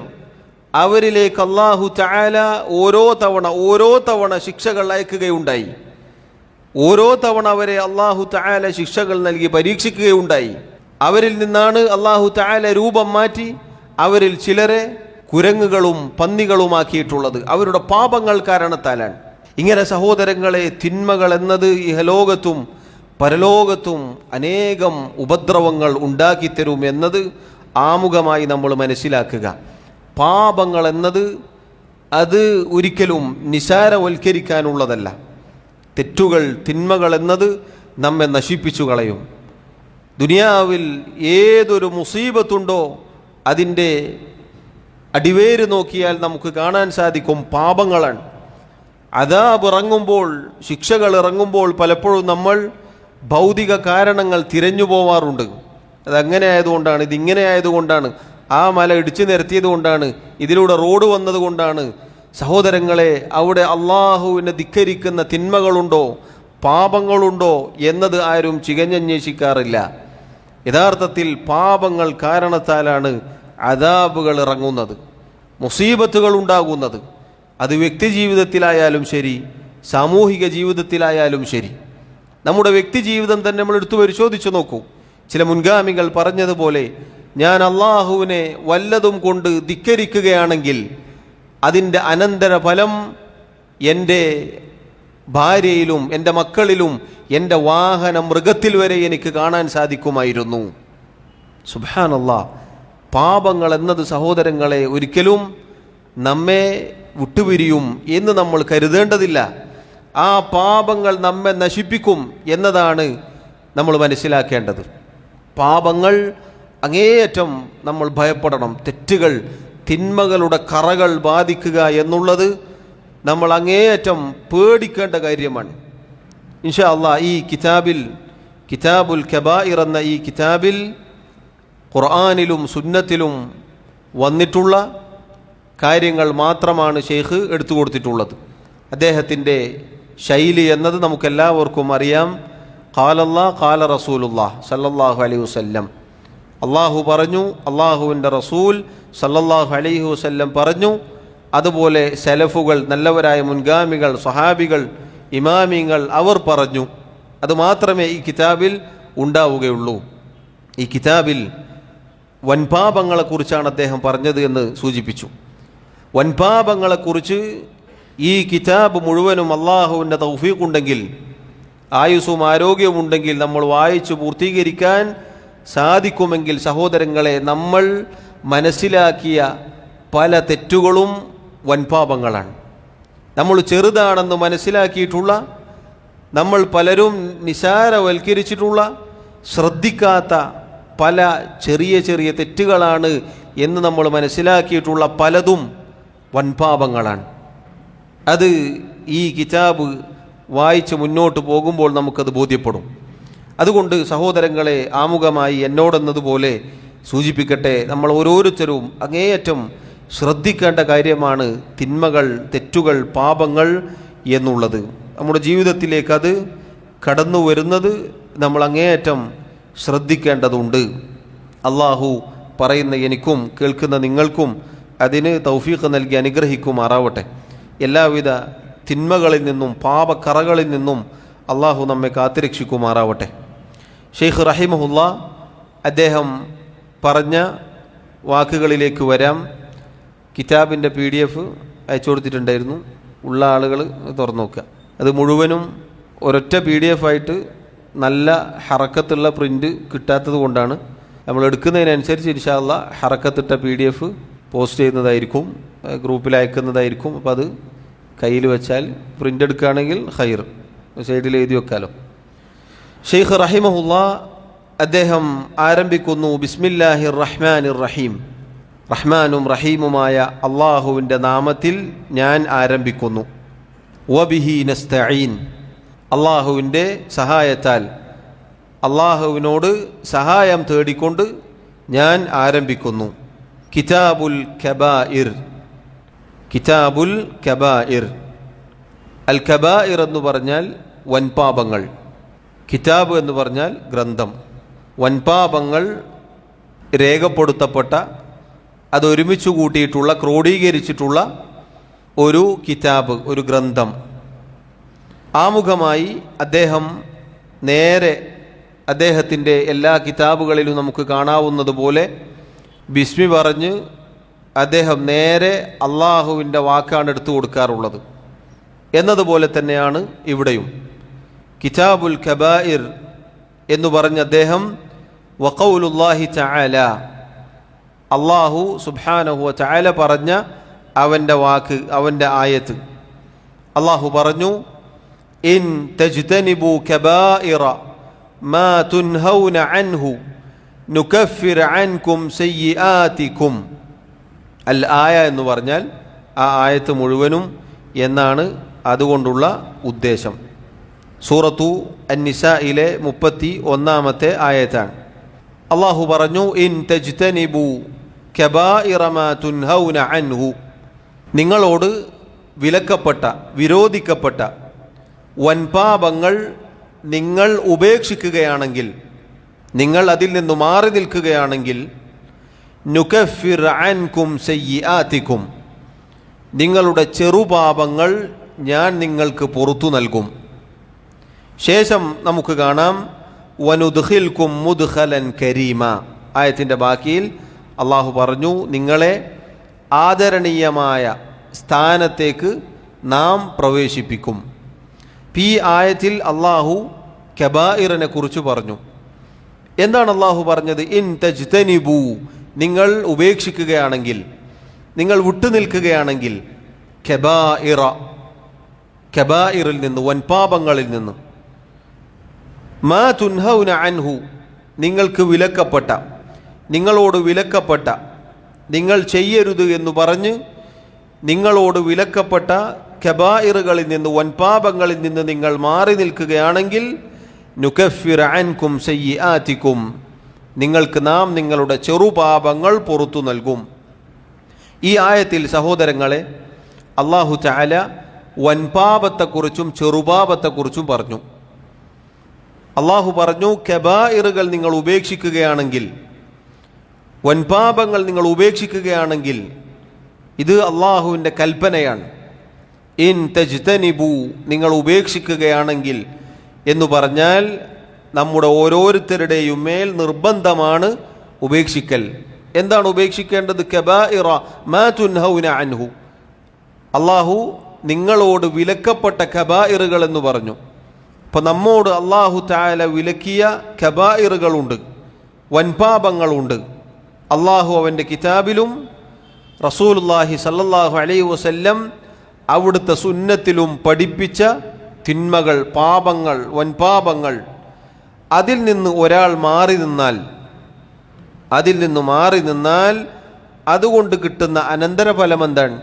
അവരിലേക്ക് അല്ലാഹു തആല ഓരോ തവണ ശിക്ഷകൾ അയക്കുകയുണ്ടായി. ഓരോ തവണ അവരെ അല്ലാഹു തആല ശിക്ഷകൾ നൽകി പരീക്ഷിക്കുകയുണ്ടായി. അവരിൽ നിന്നാണ് അല്ലാഹു തആല രൂപം മാറ്റി അവരിൽ ചിലരെ കുരങ്ങുകളും പന്നികളുമാക്കിയിട്ടുള്ളത് അവരുടെ പാപങ്ങൾ കാരണത്താലാണ്. ഇങ്ങനെ സഹോദരങ്ങളെ, തിന്മകൾ എന്നത് ഇഹലോകത്തും പരലോകത്തും അനേകം ഉപദ്രവങ്ങൾ ഉണ്ടാക്കിത്തരും എന്നത് ആമുഖമായി നമ്മൾ മനസ്സിലാക്കുക. പാപങ്ങൾ എന്നത് അത് ഒരിക്കലും നിസാരവൽക്കരിക്കാനുള്ളതല്ല. തെറ്റുകൾ, തിന്മകൾ എന്നത് നമ്മെ നശിപ്പിച്ചു കളയും. ദുനിയാവിൽ ഏതൊരു മുസീബത്തുണ്ടോ അതിൻ്റെ അടിവേര് നോക്കിയാൽ നമുക്ക് കാണാൻ സാധിക്കും പാപങ്ങളാണ്. അദാബ് ഇറങ്ങുമ്പോൾ, ശിക്ഷകൾ ഇറങ്ങുമ്പോൾ പലപ്പോഴും നമ്മൾ ഭൗതിക കാരണങ്ങൾ തിരഞ്ഞു പോവാറുണ്ട്. അതങ്ങനെ ആയതുകൊണ്ടാണ്, ഇതിങ്ങനെ ആയതുകൊണ്ടാണ്, ആ മല ഇടിച്ചു നിരത്തിയത് കൊണ്ടാണ്, ഇതിലൂടെ റോഡ് വന്നത് കൊണ്ടാണ്. സഹോദരങ്ങളെ, അവിടെ അള്ളാഹുവിനെ ധിക്കരിക്കുന്ന തിന്മകളുണ്ടോ, പാപങ്ങളുണ്ടോ എന്നത് ആരും ചികഞ്ഞന്വേഷിക്കാറില്ല. യഥാർത്ഥത്തിൽ പാപങ്ങൾ കാരണത്താലാണ് അദാബുകൾ ഇറങ്ങുന്നത്, മുസീബത്തുകൾ ഉണ്ടാകുന്നത്. അത് വ്യക്തി ജീവിതത്തിലായാലും ശരി, സാമൂഹിക ജീവിതത്തിലായാലും ശരി. നമ്മുടെ വ്യക്തി ജീവിതം തന്നെ നമ്മൾ എടുത്തു പരിശോധിച്ചു നോക്കൂ. ചില മുൻഗാമികൾ പറഞ്ഞതുപോലെ, ഞാൻ അള്ളാഹുവിനെ വല്ലതും കൊണ്ട് ധിക്കരിക്കുകയാണെങ്കിൽ അതിൻ്റെ അനന്തരഫലം എൻ്റെ ഭാര്യയിലും എൻ്റെ മക്കളിലും എൻ്റെ വാഹന മൃഗത്തിൽ വരെ എനിക്ക് കാണാൻ സാധിക്കുമായിരുന്നു. സുബ്ഹാനല്ലാഹ്. പാപങ്ങൾ എന്നത് സഹോദരങ്ങളെ ഒരിക്കലും നമ്മെ വിട്ടുപിരിയും എന്ന് നമ്മൾ കരുതേണ്ടതില്ല. ആ പാപങ്ങൾ നമ്മെ നശിപ്പിക്കും എന്നതാണ് നമ്മൾ മനസ്സിലാക്കേണ്ടത്. പാപങ്ങൾ അങ്ങേയറ്റം നമ്മൾ ഭയപ്പെടണം. തെറ്റുകൾ, തിന്മകളുടെ കറകൾ ബാധിക്കുക എന്നുള്ളത് നമ്മൾ അങ്ങേയറ്റം പേടിക്കേണ്ട കാര്യമാണ്. ഇൻഷാ അല്ലാഹ് ഈ കിതാബുൽ കബായിർ എന്ന ഈ കിതാബിൽ ഖുർആനിലും സുന്നത്തിലും വന്നിട്ടുള്ള കാര്യങ്ങൾ മാത്രമാണ് ഷെയ്ഖ് എടുത്തു കൊടുത്തിട്ടുള്ളത്. അദ്ദേഹത്തിൻ്റെ ശൈലി എന്നത് നമുക്കെല്ലാവർക്കും അറിയാം. ഖാലല്ലാഹ് ഖാല റസൂലുള്ളാഹ് സല്ലല്ലാഹു അലൈഹി വസല്ലം, അള്ളാഹു പറഞ്ഞു, അള്ളാഹുവിൻ്റെ റസൂൽ സല്ലല്ലാഹു അലൈഹി വസല്ലം പറഞ്ഞു, അതുപോലെ സലഫുകൾ, നല്ലവരായ മുൻഗാമികൾ, സ്വഹാബികൾ, ഇമാമിങ്ങൾ അവർ പറഞ്ഞു. അതുമാത്രമേ ഈ കിതാബിൽ ഉണ്ടാവുകയുള്ളൂ. ഈ കിതാബിൽ വൻപാപങ്ങളെക്കുറിച്ചാണ് അദ്ദേഹം പറഞ്ഞത് എന്ന് സൂചിപ്പിച്ചു. വൻപാപങ്ങളെക്കുറിച്ച് ഈ കിതാബ് മുഴുവനും അള്ളാഹുവിൻ്റെ തൗഫീഖുണ്ടെങ്കിൽ, ആയുസ്സും ആരോഗ്യവുമുണ്ടെങ്കിൽ നമ്മൾ വായിച്ചു പൂർത്തീകരിക്കാൻ സാധിക്കുമെങ്കിൽ സഹോദരങ്ങളെ, നമ്മൾ മനസ്സിലാക്കിയ പല തെറ്റുകളും വൻപാപങ്ങളാണ്. നമ്മൾ ചെറുതാണെന്ന് മനസ്സിലാക്കിയിട്ടുള്ള, നമ്മൾ പലരും നിസാരവൽക്കരിച്ചിട്ടുള്ള, ശ്രദ്ധിക്കാത്ത പല ചെറിയ ചെറിയ തെറ്റുകളാണ് എന്ന് നമ്മൾ മനസ്സിലാക്കിയിട്ടുള്ള പലതും വൻപാപങ്ങളാണ്. അത് ഈ കിതാബ് വായിച്ച് മുന്നോട്ട് പോകുമ്പോൾ നമുക്കത് ബോധ്യപ്പെടും. അതുകൊണ്ട് സഹോദരങ്ങളെ, ആമുഖമായി എന്നോടെന്നതുപോലെ സൂചിപ്പിക്കട്ടെ, നമ്മൾ ഓരോരുത്തരും അങ്ങേയറ്റം ശ്രദ്ധിക്കേണ്ട കാര്യമാണ് തിന്മകൾ, തെറ്റുകൾ, പാപങ്ങൾ എന്നുള്ളത്. നമ്മുടെ ജീവിതത്തിലേക്ക് അത് കടന്നു വരുന്നത് നമ്മൾ അങ്ങേയറ്റം ശ്രദ്ധിക്കേണ്ടതുണ്ട്. അള്ളാഹു പറയുന്ന എനിക്കും കേൾക്കുന്ന നിങ്ങൾക്കും അതിന് തൗഫീഖ് നൽകി അനുഗ്രഹിക്കുമാറാവട്ടെ. എല്ലാവിധ തിന്മകളിൽ നിന്നും പാപക്കറകളിൽ നിന്നും അള്ളാഹു നമ്മെ കാത്തുരക്ഷിക്കുമാറാവട്ടെ. ഷെയ്ഖ് റഹിമഹുല്ലാ അദ്ദേഹം പറഞ്ഞ വാക്കുകളിലേക്ക് വരാം. കിതാബിൻ്റെ PDF അയച്ചു കൊടുത്തിട്ടുണ്ടായിരുന്നു. ഉള്ള ആളുകൾ തുറന്നു നോക്കുക. അത് മുഴുവനും ഒരൊറ്റ PDF ആയിട്ട് നല്ല ഹറക്കത്തുള്ള പ്രിൻ്റ് കിട്ടാത്തത് കൊണ്ടാണ് നമ്മൾ എടുക്കുന്നതിനനുസരിച്ച് ഇൻഷാ അല്ലാഹ് ഹറക്കത്തിട്ട PDF പോസ്റ്റ് ചെയ്യുന്നതായിരിക്കും, ഗ്രൂപ്പിൽ അയക്കുന്നതായിരിക്കും. അപ്പോൾ അത് കയ്യിൽ വെച്ചാൽ പ്രിൻ്റ് എടുക്കുകയാണെങ്കിൽ ഖൈർ, സൈഡിൽ എഴുതി വെക്കാലോ. ഷെയ്ഖ് റഹിമഹുല്ലാ അദ്ദേഹം ആരംഭിക്കുന്നു, ബിസ്മില്ലാഹിർ റഹ്മാനിർ റഹീം. റഹ്മാനും റഹീമുമായ അള്ളാഹുവിൻ്റെ നാമത്തിൽ ഞാൻ ആരംഭിക്കുന്നു. വബിഹി നസ്തഈൻ, അള്ളാഹുവിൻ്റെ സഹായത്താൽ, അള്ളാഹുവിനോട് സഹായം തേടിക്കൊണ്ട് ഞാൻ ആരംഭിക്കുന്നു. കിതാബുൽ കബായിർ, കിതാബുൽ കബായിർ. അൽ കബായിർ എന്ന് പറഞ്ഞാൽ വൻപാപങ്ങൾ, കിതാബ് എന്ന് പറഞ്ഞാൽ ഗ്രന്ഥം. വൻപാപങ്ങൾ രേഖപ്പെടുത്തപ്പെട്ട, അതൊരുമിച്ച് കൂട്ടിയിട്ടുള്ള, ക്രോഡീകരിച്ചിട്ടുള്ള ഒരു കിതാബ്, ഒരു ഗ്രന്ഥം. ആമുഖമായി അദ്ദേഹം നേരെ അദ്ദേഹത്തിൻ്റെ എല്ലാ കിതാബുകളിലും നമുക്ക് കാണാവുന്നതുപോലെ ബിസ്മി പറഞ്ഞ് അദ്ദേഹം നേരെ അള്ളാഹുവിൻ്റെ വാക്കാണ് എടുത്തു കൊടുക്കാറുള്ളത്. എന്നതുപോലെ തന്നെയാണ് ഇവിടെയും. കിതാബുൽ കബായിർ എന്ന് പറഞ്ഞ് അദ്ദേഹം വഖൗലുല്ലാഹി തആല, അള്ളാഹു സുബ്ഹാനഹു വ തആല പറഞ്ഞ അവൻ്റെ വാക്ക്, അവൻ്റെ ആയത്ത്. അള്ളാഹു പറഞ്ഞു, ഇൻ തജ്തനിബു കബായിറ മാ തുൻഹൗന അൻഹു നുകഫിർ അൻകും സയ്യിആതികും. അൽ ആയ എന്ന് പറഞ്ഞാൽ ആ ആയത്ത് മുഴുവനും എന്നാണ് അതുകൊണ്ടുള്ള ഉദ്ദേശം. സൂറത്തു അൻ-നിസായിലെ 31-ാമത്തെ ആയത്താണ്. അള്ളാഹു പറഞ്ഞു, ഇൻ തജ്തനിബു കബായിറ മാ തുൻഹൗന അൻഹു, നിങ്ങളോട് വിലക്കപ്പെട്ട, വിരോധിക്കപ്പെട്ട വൻപാപങ്ങൾ നിങ്ങൾ ഉപേക്ഷിക്കുകയാണെങ്കിൽ, നിങ്ങൾ അതിൽ നിന്ന് മാറി നിൽക്കുകയാണെങ്കിൽ, നുകഫിർ അൻകും സയ്യിആതികും, നിങ്ങളുടെ ചെറുപാപങ്ങൾ ഞാൻ നിങ്ങൾക്ക് പുറത്തു നൽകും. ശേഷം നമുക്ക് കാണാം, വനുദ്ഖിൽകും മുദ്ഖലൻ കരീമ. ആയത്തിൻ്റെ ബാക്കിയിൽ അള്ളാഹു പറഞ്ഞു, നിങ്ങളെ ആദരണീയമായ സ്ഥാനത്തേക്ക് നാം പ്രവേശിപ്പിക്കും. ഈ ആയത്തിൽ അള്ളാഹു കബായിറിനെ കുറിച്ച് പറഞ്ഞു. എന്താണ് അള്ളാഹു പറഞ്ഞത്? ഇൻ തജ്തനിബു, നിങ്ങൾ ഉപേക്ഷിക്കുകയാണെങ്കിൽ, നിങ്ങൾ വിട്ടുനിൽക്കുകയാണെങ്കിൽ, കബായിറ, കബായിറിൽ നിന്ന്, വൻപാപങ്ങളിൽ നിന്ന്, മാ തുൻഹൗന അൻഹു, നിങ്ങൾക്ക് വിലക്കപ്പെട്ട, നിങ്ങളോട് വിലക്കപ്പെട്ട, നിങ്ങൾ ചെയ്യരുത് എന്ന് പറഞ്ഞ് നിങ്ങളോട് വിലക്കപ്പെട്ട കബായിറുകളിൽ നിന്ന്, വൻപാപങ്ങളിൽ നിന്ന് നിങ്ങൾ മാറി നിൽക്കുകയാണെങ്കിൽ, നുകഫിർ അൻകും സയ്യിആതികും, നിങ്ങൾക്ക് നാം നിങ്ങളുടെ ചെറുപാപങ്ങൾ പുറത്തു നൽകും. ഈ ആയത്തിൽ സഹോദരങ്ങളെ അല്ലാഹു തആല വൻപാപത്തെക്കുറിച്ചും ചെറുപാപത്തെക്കുറിച്ചും പറഞ്ഞു. അല്ലാഹു പറഞ്ഞു, കബായിറുകൾ നിങ്ങൾ ഉപേക്ഷിക്കുകയാണെങ്കിൽ, വൻപാപങ്ങൾ നിങ്ങൾ ഉപേക്ഷിക്കുകയാണെങ്കിൽ, ഇത് അള്ളാഹുവിൻ്റെ കൽപ്പനയാണ്. ഇൻ തജ്തനിബു, നിങ്ങൾ ഉപേക്ഷിക്കുകയാണെങ്കിൽ എന്ന് പറഞ്ഞാൽ നമ്മുടെ ഓരോരുത്തരുടെയും മേൽ നിർബന്ധമാണ് ഉപേക്ഷിക്കൽ. എന്താണ് ഉപേക്ഷിക്കേണ്ടത്? കബായിറ മാ തുൻഹൗന അൻഹു, അള്ളാഹു നിങ്ങളോട് വിലക്കപ്പെട്ട കബായിറുകൾ എന്ന് പറഞ്ഞു. അപ്പോൾ നമ്മോട് അല്ലാഹു തആല വിലക്കിയ കബായിറുകളുണ്ട്, വൻപാപങ്ങളുണ്ട്. അള്ളാഹു അവൻ്റെ കിതാബിലും റസൂലുള്ളാഹി സല്ലല്ലാഹു അലൈഹി വസല്ലം അവിടുത്തെ സുന്നത്തിലും പഠിപ്പിച്ച തിന്മകൾ, പാപങ്ങൾ, വൻപാപങ്ങൾ, അതിൽ നിന്ന് ഒരാൾ മാറി നിന്നാൽ അതുകൊണ്ട് കിട്ടുന്ന അനന്തരഫലം എന്താണ്?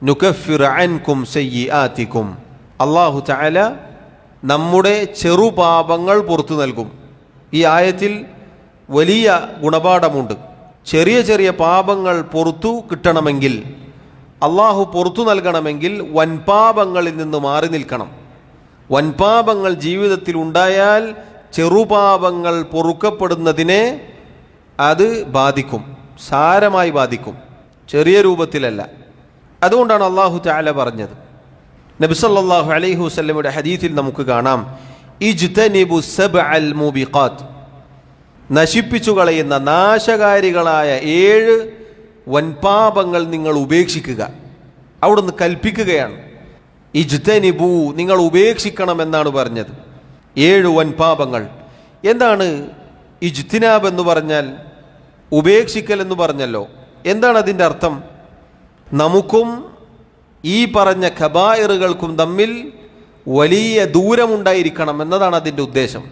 നുകഫിറു അൻകും സയ്യിആതികും, അല്ലാഹു തആല നമ്മുടെ ചെറുപാപങ്ങൾ പുറത്തു നൽകും. ഈ ആയത്തിൽ വലിയ ഗുണപാഠമുണ്ട്. ചെറിയ ചെറിയ പാപങ്ങൾ പുറത്തു കിട്ടണമെങ്കിൽ, അള്ളാഹു പുറത്തു നൽകണമെങ്കിൽ വൻപാപങ്ങളിൽ നിന്ന് മാറി നിൽക്കണം. വൻപാപങ്ങൾ ജീവിതത്തിൽ ഉണ്ടായാൽ ചെറുപാപങ്ങൾ പൊറുക്കപ്പെടുന്നതിനെ അത് ബാധിക്കും, സാരമായി ബാധിക്കും, ചെറിയ രൂപത്തിലല്ല. അതുകൊണ്ടാണ് അള്ളാഹു തആല പറഞ്ഞത്. നബി സല്ലല്ലാഹു അലൈഹി വസല്ലമയുടെ ഹദീസിൽ നമുക്ക് കാണാം, ഇജ്തനിബു സബ്അൽ മൂബിഖാത്ത്, നശിപ്പിച്ചു കളയുന്ന നാശകാരികളായ 7 വൻപാപങ്ങൾ നിങ്ങൾ ഉപേക്ഷിക്കുക. അവിടുന്ന് കൽപ്പിക്കുകയാണ്. ഇജ്തനിബു, നിങ്ങൾ ഉപേക്ഷിക്കണമെന്നാണ് പറഞ്ഞത്. 7 വൻപാപങ്ങൾ. എന്താണ് ഇജ്തിനാബ് എന്ന് പറഞ്ഞാൽ? ഉപേക്ഷിക്കൽ എന്ന് പറഞ്ഞല്ലോ. എന്താണ് അതിൻ്റെ അർത്ഥം? നമുക്കും ഈ പറഞ്ഞ ഖബായിറുകൾക്കും തമ്മിൽ വലിയ ദൂരമുണ്ടായിരിക്കണം എന്നതാണ് അതിൻ്റെ ഉദ്ദേശം.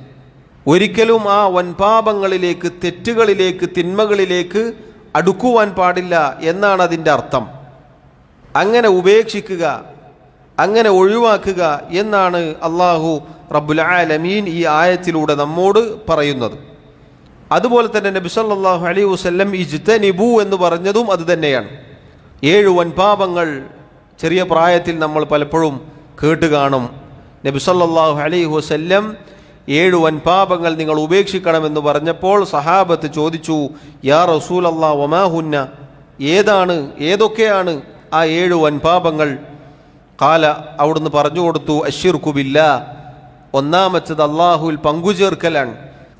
ഒരിക്കലും ആ വൻപാപങ്ങളിലേക്ക്, തെറ്റുകളിലേക്ക്, തിന്മകളിലേക്ക് അടുക്കുവാൻ പാടില്ല എന്നാണ് അതിൻ്റെ അർത്ഥം. അങ്ങനെ ഉപേക്ഷിക്കുക, അങ്ങനെ ഒഴിവാക്കുക എന്നാണ് അല്ലാഹു റബ്ബുൽ ആലമീൻ ഈ ആയത്തിലൂടെ നമ്മോട് പറയുന്നത്. അതുപോലെ തന്നെ നബി സല്ലല്ലാഹു അലൈഹി വസല്ലം ഇജ്തനിബു എന്ന് പറഞ്ഞതും അത് തന്നെയാണ്. 7 വൻപാപങ്ങൾ ചെറിയ പ്രായത്തിൽ നമ്മൾ പലപ്പോഴും കേട്ട് കാണും. നബി സല്ലല്ലാഹു അലൈഹി വസല്ലം 7 വൻപാപങ്ങൾ നിങ്ങൾ ഉപേക്ഷിക്കണമെന്ന് പറഞ്ഞപ്പോൾ സഹാബത്ത് ചോദിച്ചു, യാ റസൂലല്ലാഹ് വമാ ഹുന്ന, ഏതൊക്കെയാണ് ആ 7 വൻപാപങ്ങൾ? ഖാല, അവിടുന്ന് പറഞ്ഞു കൊടുത്തു, അശ്ശിർക്കു ബില്ലാഹ്, ഒന്നാമത്തേത് അല്ലാഹുവിൽ പങ്കുചേർക്കലാണ്.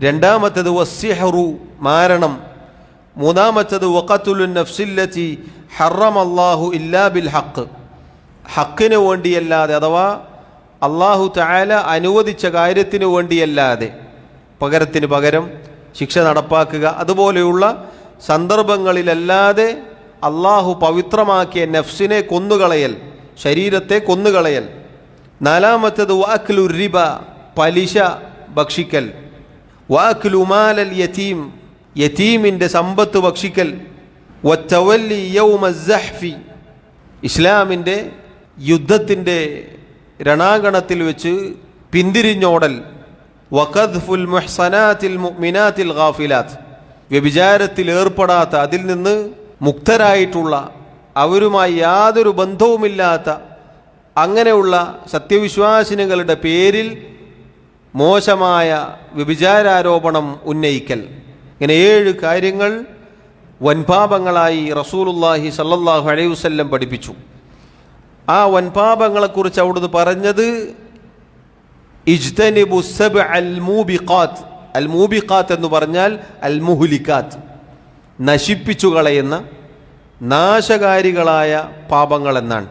രണ്ടാമത്തേത് വസ്സിഹ്റു, മാരണം. മൂന്നാമത്തേത് വഖതുലുൻ നഫ്സില്ലതി ഹറമല്ലാഹു ഇല്ലാ ബിൽ ഹഖ്, ഹക്കിന് വേണ്ടിയല്ലാതെ, അഥവാ അല്ലാഹു തആല അനുവദിച്ച കാര്യത്തിന് വേണ്ടിയല്ലാതെ, പകരത്തിന് പകരം ശിക്ഷ നടപ്പാക്കുക, അതുപോലെയുള്ള സന്ദർഭങ്ങളിലല്ലാതെ അല്ലാഹു പവിത്രമാക്കിയ നഫ്സിനെ കൊന്നുകളയൽ, ശരീരത്തെ കൊന്നുകളയൽ. നാലാമത്തേത് വഅക്ലു റിബ, പലിശ ഭക്ഷിക്കൽ. വഅക്ലു മാലൽ യതീം, യതീമിൻ്റെ സമ്പത്ത് ഭക്ഷിക്കൽ. വത്തവല്ലി യൗമ സഹ്ഫി, ഇസ്ലാമിൻ്റെ യുദ്ധത്തിൻ്റെ രണാങ്കണത്തിൽ വെച്ച് പിന്തിരിഞ്ഞോടൽ. വഖദ്ഫുൽ മുഹ്സനാത്തിൽ മുഅ്മിനാത്തിൽ ഗാഫിലാത്ത്, വ്യഭിചാരത്തിൽ ഏർപ്പെടാത്ത, അതിൽ നിന്ന് മുക്തരായിട്ടുള്ള, അവരുമായി യാതൊരു ബന്ധവുമില്ലാത്ത അങ്ങനെയുള്ള സത്യവിശ്വാസിനികളുടെ പേരിൽ മോശമായ വ്യഭിചാരാരോപണം ഉന്നയിക്കൽ. ഇങ്ങനെ 7 കാര്യങ്ങൾ വൻപാപങ്ങളായി റസൂലുള്ളാഹി സല്ലല്ലാഹു അലൈഹി വസല്ലം പഠിപ്പിച്ചു. ആ വൻപാപങ്ങളെക്കുറിച്ച് അവിടുന്ന് പറഞ്ഞത് ഇജ്തനിബു സബ്അൽ മൂബിഖാത്ത്. അൽ മൂബിഖാത്ത് എന്ന് പറഞ്ഞാൽ അൽ മുഹ്ലിക്കാത്ത്, നശിപ്പിച്ചു കളയുന്ന നാശകാരികളായ പാപങ്ങൾ എന്നാണ്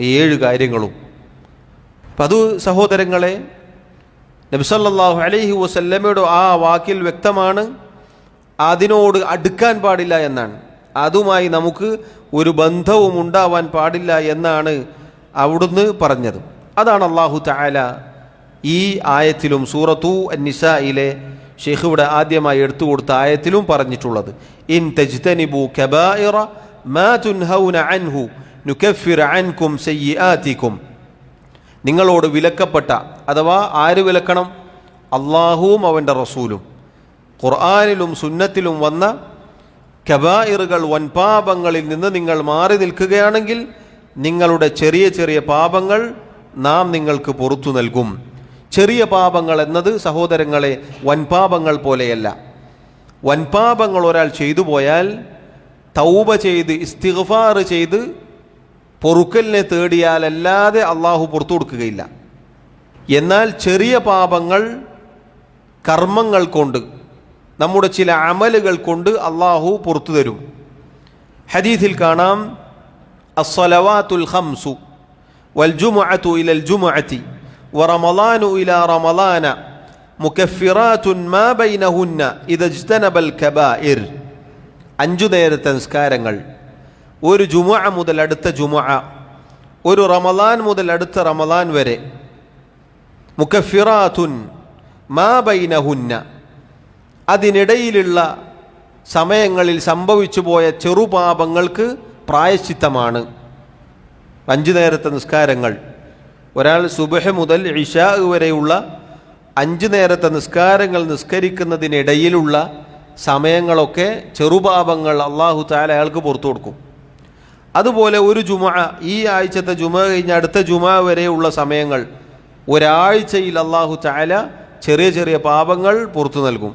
7 കാര്യങ്ങളും. അപ്പം അത് സഹോദരങ്ങളെ, നബി സല്ലല്ലാഹു അലൈഹി വസല്ലമയുടെ ആ വാക്കിൽ വ്യക്തമാണ്, അതിനോട് അടുക്കാൻ പാടില്ല എന്നാണ്. അതുമായി നമുക്ക് ഒരു ബന്ധവും ഉണ്ടാവാൻ പാടില്ല എന്നാണ് അവിടുന്ന് പറഞ്ഞത്. അതാണ് അല്ലാഹു തആല ഈ ആയത്തിലും സൂറത്തു അൻ-നിസായിലെ ഷെയ്ഖ് ഇവിടെ ആദ്യമായി എടുത്തു കൊടുത്ത ആയത്തിലും പറഞ്ഞിട്ടുള്ളത്. ഇൻ തജ്തനിബു കബായിറ മാ തുൻഹൗന അൻഹു നുകഫിർ അൻകും സയ്യിആതികും, നിങ്ങളോട് വിലക്കപ്പെട്ട, അഥവാ ആര് വിലക്കണം? അള്ളാഹുവും അവൻ്റെ റസൂലും. ഖുർആനിലും സുന്നത്തിലും വന്ന കബായിറുകൾ, വൻപാപങ്ങളിൽ നിന്ന് നിങ്ങൾ മാറി നിൽക്കുകയാണെങ്കിൽ നിങ്ങളുടെ ചെറിയ ചെറിയ പാപങ്ങൾ നാം നിങ്ങൾക്ക് പുറത്തു നൽകും. ചെറിയ പാപങ്ങൾ എന്നത് സഹോദരങ്ങളെ വൻപാപങ്ങൾ പോലെയല്ല. വൻപാപങ്ങൾ ഒരാൾ ചെയ്തു പോയാൽ തൗബ ചെയ്ത് ഇസ്തിഗ്ഫാർ ചെയ്ത് പൊറുക്കലിനെ തേടിയാലല്ലാതെ അള്ളാഹു പുറത്തു കൊടുക്കുകയില്ല. എന്നാൽ ചെറിയ പാപങ്ങൾ കർമ്മങ്ങൾ കൊണ്ട്, നമ്മുടെ ചില അമലുകൾ കൊണ്ട് അള്ളാഹു പുറത്തു തരും. ഹദീസിൽ കാണാം, അസ്സലവാത്തുൽ ഖംസു വൽജുമുഅതു ഇലൽ ജുമുഅതി വറമളാനു ഇലാ റമളാന മുകഫിറാത്തുൻ മാ ബൈനഹുന്ന ഇദജ്തനബൽ കബായിർ. 5 നേരത്തെ നിസ്കാരങ്ങൾ, ഒരു ജുമുഅ മുതൽ അടുത്ത ജുമുഅ, ഒരു റമളാൻ മുതൽ അടുത്ത റമളാൻ വരെ, മുകഫിറാത്തുൻ മാ ബൈനഹുന്ന, അതിനിടയിലുള്ള സമയങ്ങളിൽ സംഭവിച്ചു പോയ ചെറുപാപങ്ങൾക്ക് പ്രായശ്ചിത്തമാണ്. 5 നേരത്തെ നിസ്കാരങ്ങൾ, ഒരാൾ സുബഹ് മുതൽ ഇശാ വരെയുള്ള 5 നേരത്തെ നിസ്കാരങ്ങൾ നിസ്കരിക്കുന്നതിനിടയിലുള്ള സമയങ്ങളൊക്കെ ചെറുപാപങ്ങൾ അള്ളാഹു തആല അയാൾക്ക് പുറത്തു കൊടുക്കും. അതുപോലെ ഒരു ജുമുഅ, ഈ ആഴ്ചത്തെ ജുമുഅ കഴിഞ്ഞ് അടുത്ത ജുമുഅ വരെയുള്ള സമയങ്ങൾ, ഒരാഴ്ചയിൽ അള്ളാഹു തആല ചെറിയ ചെറിയ പാപങ്ങൾ പുറത്തു നൽകും.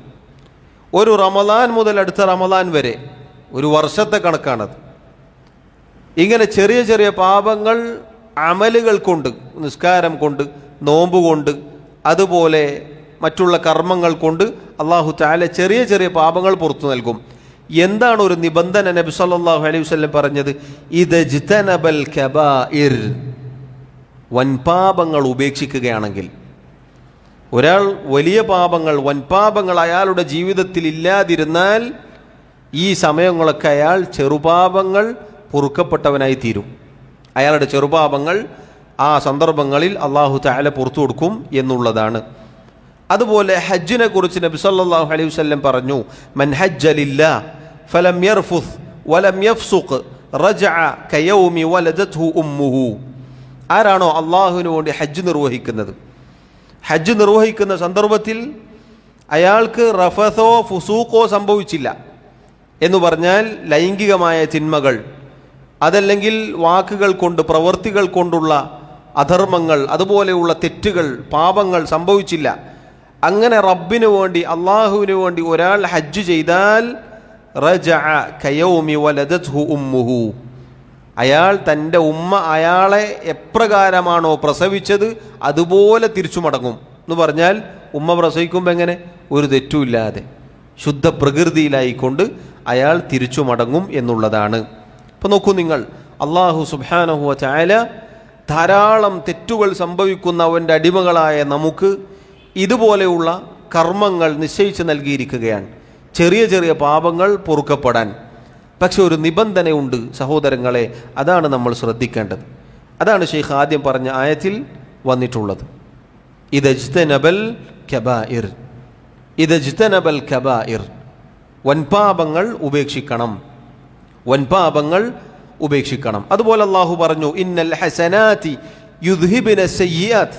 ഒരു റമളാൻ മുതൽ അടുത്ത റമളാൻ വരെ, ഒരു വർഷത്തെ കണക്കാണത്. ഇങ്ങനെ ചെറിയ ചെറിയ പാപങ്ങൾ അമലുകൾ കൊണ്ട്, നിസ്കാരം കൊണ്ട്, നോമ്പ് കൊണ്ട്, അതുപോലെ മറ്റുള്ള കർമ്മങ്ങൾ കൊണ്ട് അള്ളാഹു തആല ചെറിയ ചെറിയ പാപങ്ങൾ പുറത്തു നൽകും. എന്താണ് ഒരു നിബന്ധന? നബി സല്ലല്ലാഹു അലൈഹി വസല്ലം പറഞ്ഞത്, ഇദജ്തനബൽ കബായിർ, വൻപാപങ്ങൾ ഉപേക്ഷിക്കുകയാണെങ്കിൽ. ഒരാൾ വലിയ പാപങ്ങൾ, വൻപാപങ്ങൾ അയാളുടെ ജീവിതത്തിൽ ഇല്ലാതിരുന്നാൽ ഈ സമയങ്ങളൊക്കെ അയാൾ ചെറുപാപങ്ങൾ പൊറുക്കപ്പെട്ടവനായി തീരും. അയാളുടെ ചെറുപാപങ്ങൾ ആ സന്ദർഭങ്ങളിൽ അള്ളാഹു തആല പുറത്തു കൊടുക്കും എന്നുള്ളതാണ്. അതുപോലെ ഹജ്ജിനെ കുറിച്ച് നബി സല്ലല്ലാഹു അലൈഹി വസല്ലം പറഞ്ഞു, മൻ ഹജ്ജ ലില്ലാഹ് ഫലം യർഫുസ് വലം യഫ്സുഖ് റജഅ കയൗമി വലദത്ഹു ഉമ്മുഹു. ആരാണോ അള്ളാഹുവിന് വേണ്ടി ഹജ്ജ് നിർവഹിക്കുന്നത്, ഹജ്ജ് നിർവഹിക്കുന്ന സന്ദർഭത്തിൽ അയാൾക്ക് റഫസോ ഫുസൂഖോ സംഭവിച്ചില്ല എന്ന് പറഞ്ഞാൽ ലൈംഗികമായ തിന്മകൾ, അതല്ലെങ്കിൽ വാക്കുകൾ കൊണ്ട്, പ്രവൃത്തികൾ കൊണ്ടുള്ള അധർമ്മങ്ങൾ, അതുപോലെയുള്ള തെറ്റുകൾ, പാപങ്ങൾ സംഭവിച്ചില്ല. അങ്ങനെ റബ്ബിന് വേണ്ടി, അള്ളാഹുവിന് വേണ്ടി ഒരാൾ ഹജ്ജ് ചെയ്താൽ റജഅ കയൗമി വലദത്ഹു ഉമ്മുഹു, അയാൾ തൻ്റെ ഉമ്മ അയാളെ എപ്രകാരമാണോ പ്രസവിച്ചത് അതുപോലെ തിരിച്ചു മടങ്ങും. എന്ന് പറഞ്ഞാൽ ഉമ്മ പ്രസവിക്കുമ്പോൾ എങ്ങനെ? ഒരു തെറ്റുമില്ലാതെ ശുദ്ധ പ്രകൃതിയിലായിക്കൊണ്ട് അയാൾ തിരിച്ചു മടങ്ങും എന്നുള്ളതാണ്. അപ്പോൾ നോക്കൂ നിങ്ങൾ, അള്ളാഹു സുബ്ഹാനഹു വ തആല ധാരാളം തെറ്റുകൾ സംഭവിക്കുന്ന അവൻ്റെ അടിമകളായ നമുക്ക് ഇതുപോലെയുള്ള കർമ്മങ്ങൾ നിശ്ചയിച്ച് നൽകിയിരിക്കുകയാണ്, ചെറിയ ചെറിയ പാപങ്ങൾ പൊറുക്കപ്പെടാൻ. പക്ഷെ ഒരു നിബന്ധനയുണ്ട് സഹോദരങ്ങളെ, അതാണ് നമ്മൾ ശ്രദ്ധിക്കേണ്ടത്. അതാണ് ശൈഖ് ആദ്യം പറഞ്ഞ ആയത്തിൽ വന്നിട്ടുള്ളത്. ഇദജ്തനബൽ കബായിർ, ഇദജ്തനബൽ കബായിർ, വൻപാപങ്ങൾ ഉപേക്ഷിക്കണം, വൻപാപങ്ങൾ ഉപേക്ഷിക്കണം. അതുപോലെ അള്ളാഹു പറഞ്ഞു, ഇന്നൽ ഹസനാതി യുദ്ഹിബിന സയ്യിആത്ത്.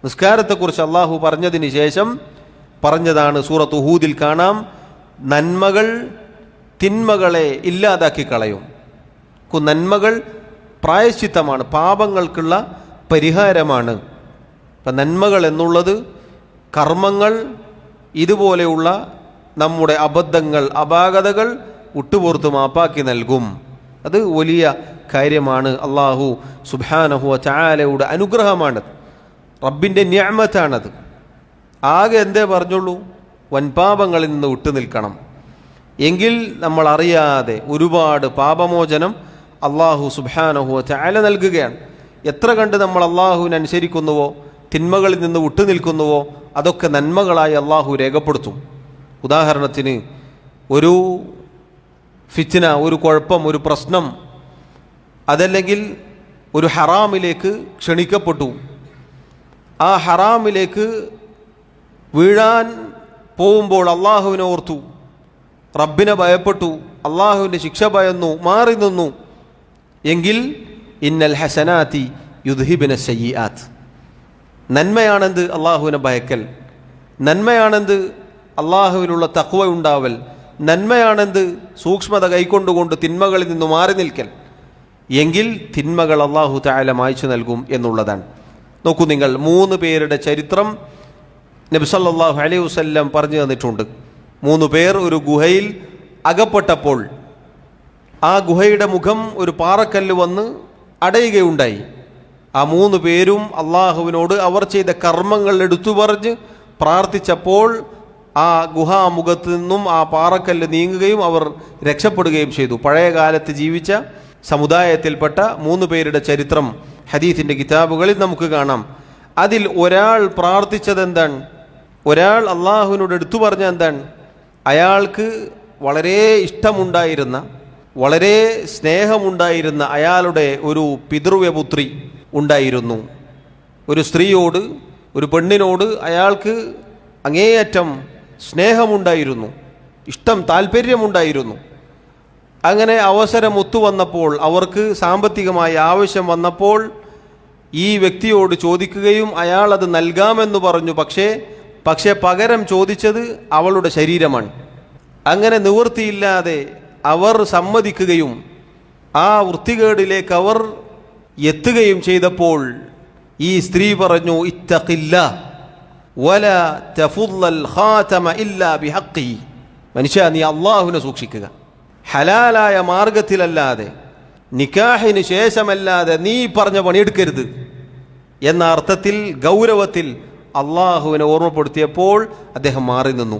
നിസ്കാരത്തെക്കുറിച്ച് അള്ളാഹു പറഞ്ഞതിന് ശേഷം പറഞ്ഞതാണ്, സൂറത്ത് ഹൂദിൽ കാണാം, നന്മകൾ തിന്മകളെ ഇല്ലാതാക്കി കളയും. നന്മകൾ പ്രായശ്ചിത്തമാണ്, പാപങ്ങൾക്കുള്ള പരിഹാരമാണ്. അപ്പം നന്മകൾ എന്നുള്ളത് കർമ്മങ്ങൾ, ഇതുപോലെയുള്ള നമ്മുടെ അബദ്ധങ്ങൾ, അപാകതകൾ വിട്ടുപുറത്ത് മാപ്പാക്കി നൽകും. അത് വലിയ കാര്യമാണ്. അള്ളാഹു സുബ്ഹാനഹു വ തആലയുടെ അനുഗ്രഹമാണ്, റബ്ബിൻ്റെ നിഅമത്താണത്. ആകെ എന്തേ പറഞ്ഞുള്ളൂ? വൻപാപങ്ങളിൽ നിന്ന് വിട്ടു നിൽക്കണം. എങ്കിൽ നമ്മൾ അറിയാതെ ഒരുപാട് പാപമോചനം അള്ളാഹു സുബ്ഹാനഹു വ തആല നൽകുകയാണ്. എത്ര കണ്ട് നമ്മൾ അള്ളാഹുവിനെ അനുസരിക്കുന്നുവോ, തിന്മകളിൽ നിന്ന് വിട്ടു നിൽക്കുന്നുവോ, അതൊക്കെ നന്മകളായി അള്ളാഹു രേഖപ്പെടുത്തും. ഉദാഹരണത്തിന് ഒരു ഫിത്ന, ഒരു കുഴപ്പം, ഒരു പ്രശ്നം, അതല്ലെങ്കിൽ ഒരു ഹറാമിലേക്ക് ക്ഷണിക്കപ്പെട്ടു, ആ ഹറാമിലേക്ക് വീഴാൻ പോകുമ്പോൾ അള്ളാഹുവിനെ ഓർത്തു, റബ്ബിനെ ഭയപ്പെട്ടു, അള്ളാഹുവിൻ്റെ ശിക്ഷ ഭയന്നു, മാറി നിന്നു, എങ്കിൽ ഇന്നൽ ഹസനാതി യുദ്ഹിബിന സയ്യിആത്ത്. നന്മയാണെന്ത്? അള്ളാഹുവിനെ ഭയക്കൽ. നന്മയാണെന്ത്? അള്ളാഹുവിനുള്ള തഖ്വ ഉണ്ടാവൽ. നന്മയാണെന്ത്? സൂക്ഷ്മത കൈക്കൊണ്ടുകൊണ്ട് തിന്മകളിൽ നിന്ന് മാറി നിൽക്കൽ. എങ്കിൽ തിന്മകൾ അള്ളാഹു തആല മായ്ച്ചു നൽകും എന്നുള്ളതാണ്. നോക്കൂ നിങ്ങൾ, 3 പേരുടെ ചരിത്രം നബി സല്ലല്ലാഹു അലൈഹി വസല്ലം പറഞ്ഞു തന്നിട്ടുണ്ട്. 3 പേർ ഒരു ഗുഹയിൽ അകപ്പെട്ടപ്പോൾ ആ ഗുഹയുടെ മുഖം ഒരു പാറക്കല്ല് വന്ന് അടയുകയുണ്ടായി. ആ 3 പേരും അള്ളാഹുവിനോട് അവർ ചെയ്ത കർമ്മങ്ങൾ എടുത്തു പറഞ്ഞ് പ്രാർത്ഥിച്ചപ്പോൾ ആ ഗുഹാമുഖത്ത് നിന്നും ആ പാറക്കല്ല് നീങ്ങുകയും അവർ രക്ഷപ്പെടുകയും ചെയ്തു. പഴയ കാലത്ത് ജീവിച്ച സമുദായത്തിൽപ്പെട്ട 3 പേരുടെ ചരിത്രം ഹദീസിൻ്റെ കിതാബുകളിൽ നമുക്ക് കാണാം. അതിൽ ഒരാൾ പ്രാർത്ഥിച്ചത് എന്താണ്? ഒരാൾ അള്ളാഹുവിനോട് എടുത്തു പറഞ്ഞ എന്താണ്? അയാൾക്ക് വളരെ ഇഷ്ടമുണ്ടായിരുന്ന, വളരെ സ്നേഹമുണ്ടായിരുന്ന അയാളുടെ ഒരു പിതൃവ്യപുത്രി ഉണ്ടായിരുന്നു. ഒരു സ്ത്രീയോട്, ഒരു പെണ്ണിനോട് അയാൾക്ക് അങ്ങേയറ്റം സ്നേഹമുണ്ടായിരുന്നു, ഇഷ്ടം, താല്പര്യമുണ്ടായിരുന്നു. അങ്ങനെ അവസരം ഒത്തുവന്നപ്പോൾ, അവർക്ക് സാമ്പത്തികമായ ആവശ്യം വന്നപ്പോൾ ഈ വ്യക്തിയോട് ചോദിക്കുകയും അയാൾ അത് നൽകാമെന്ന് പറഞ്ഞു. പക്ഷേ പകരം ചോദിച്ചത് അവളുടെ ശരീരമാണ്. അങ്ങനെ നിവൃത്തിയില്ലാതെ അവർ സമ്മതിക്കുകയും ആ വൃത്തികേടിലേക്ക് അവർ എത്തുകയും ചെയ്തപ്പോൾ ഈ സ്ത്രീ പറഞ്ഞു, ഇത്തഖില്ലാ വലാ തഫുല്ലൽ ഖാതമ ഇല്ലാ ബിഹഖി. മനുഷ്യ, നീ അള്ളാഹുവിനെ സൂക്ഷിക്കുക. ഹലാലായ മാർഗത്തിലല്ലാതെ, നിക്കാഹിന് ശേഷമല്ലാതെ നീ പറഞ്ഞ പണിയെടുക്കരുത് എന്ന അർത്ഥത്തിൽ, ഗൗരവത്തിൽ അള്ളാഹുവിനെ ഓർമ്മപ്പെടുത്തിയപ്പോൾ അദ്ദേഹം മാറി നിന്നു.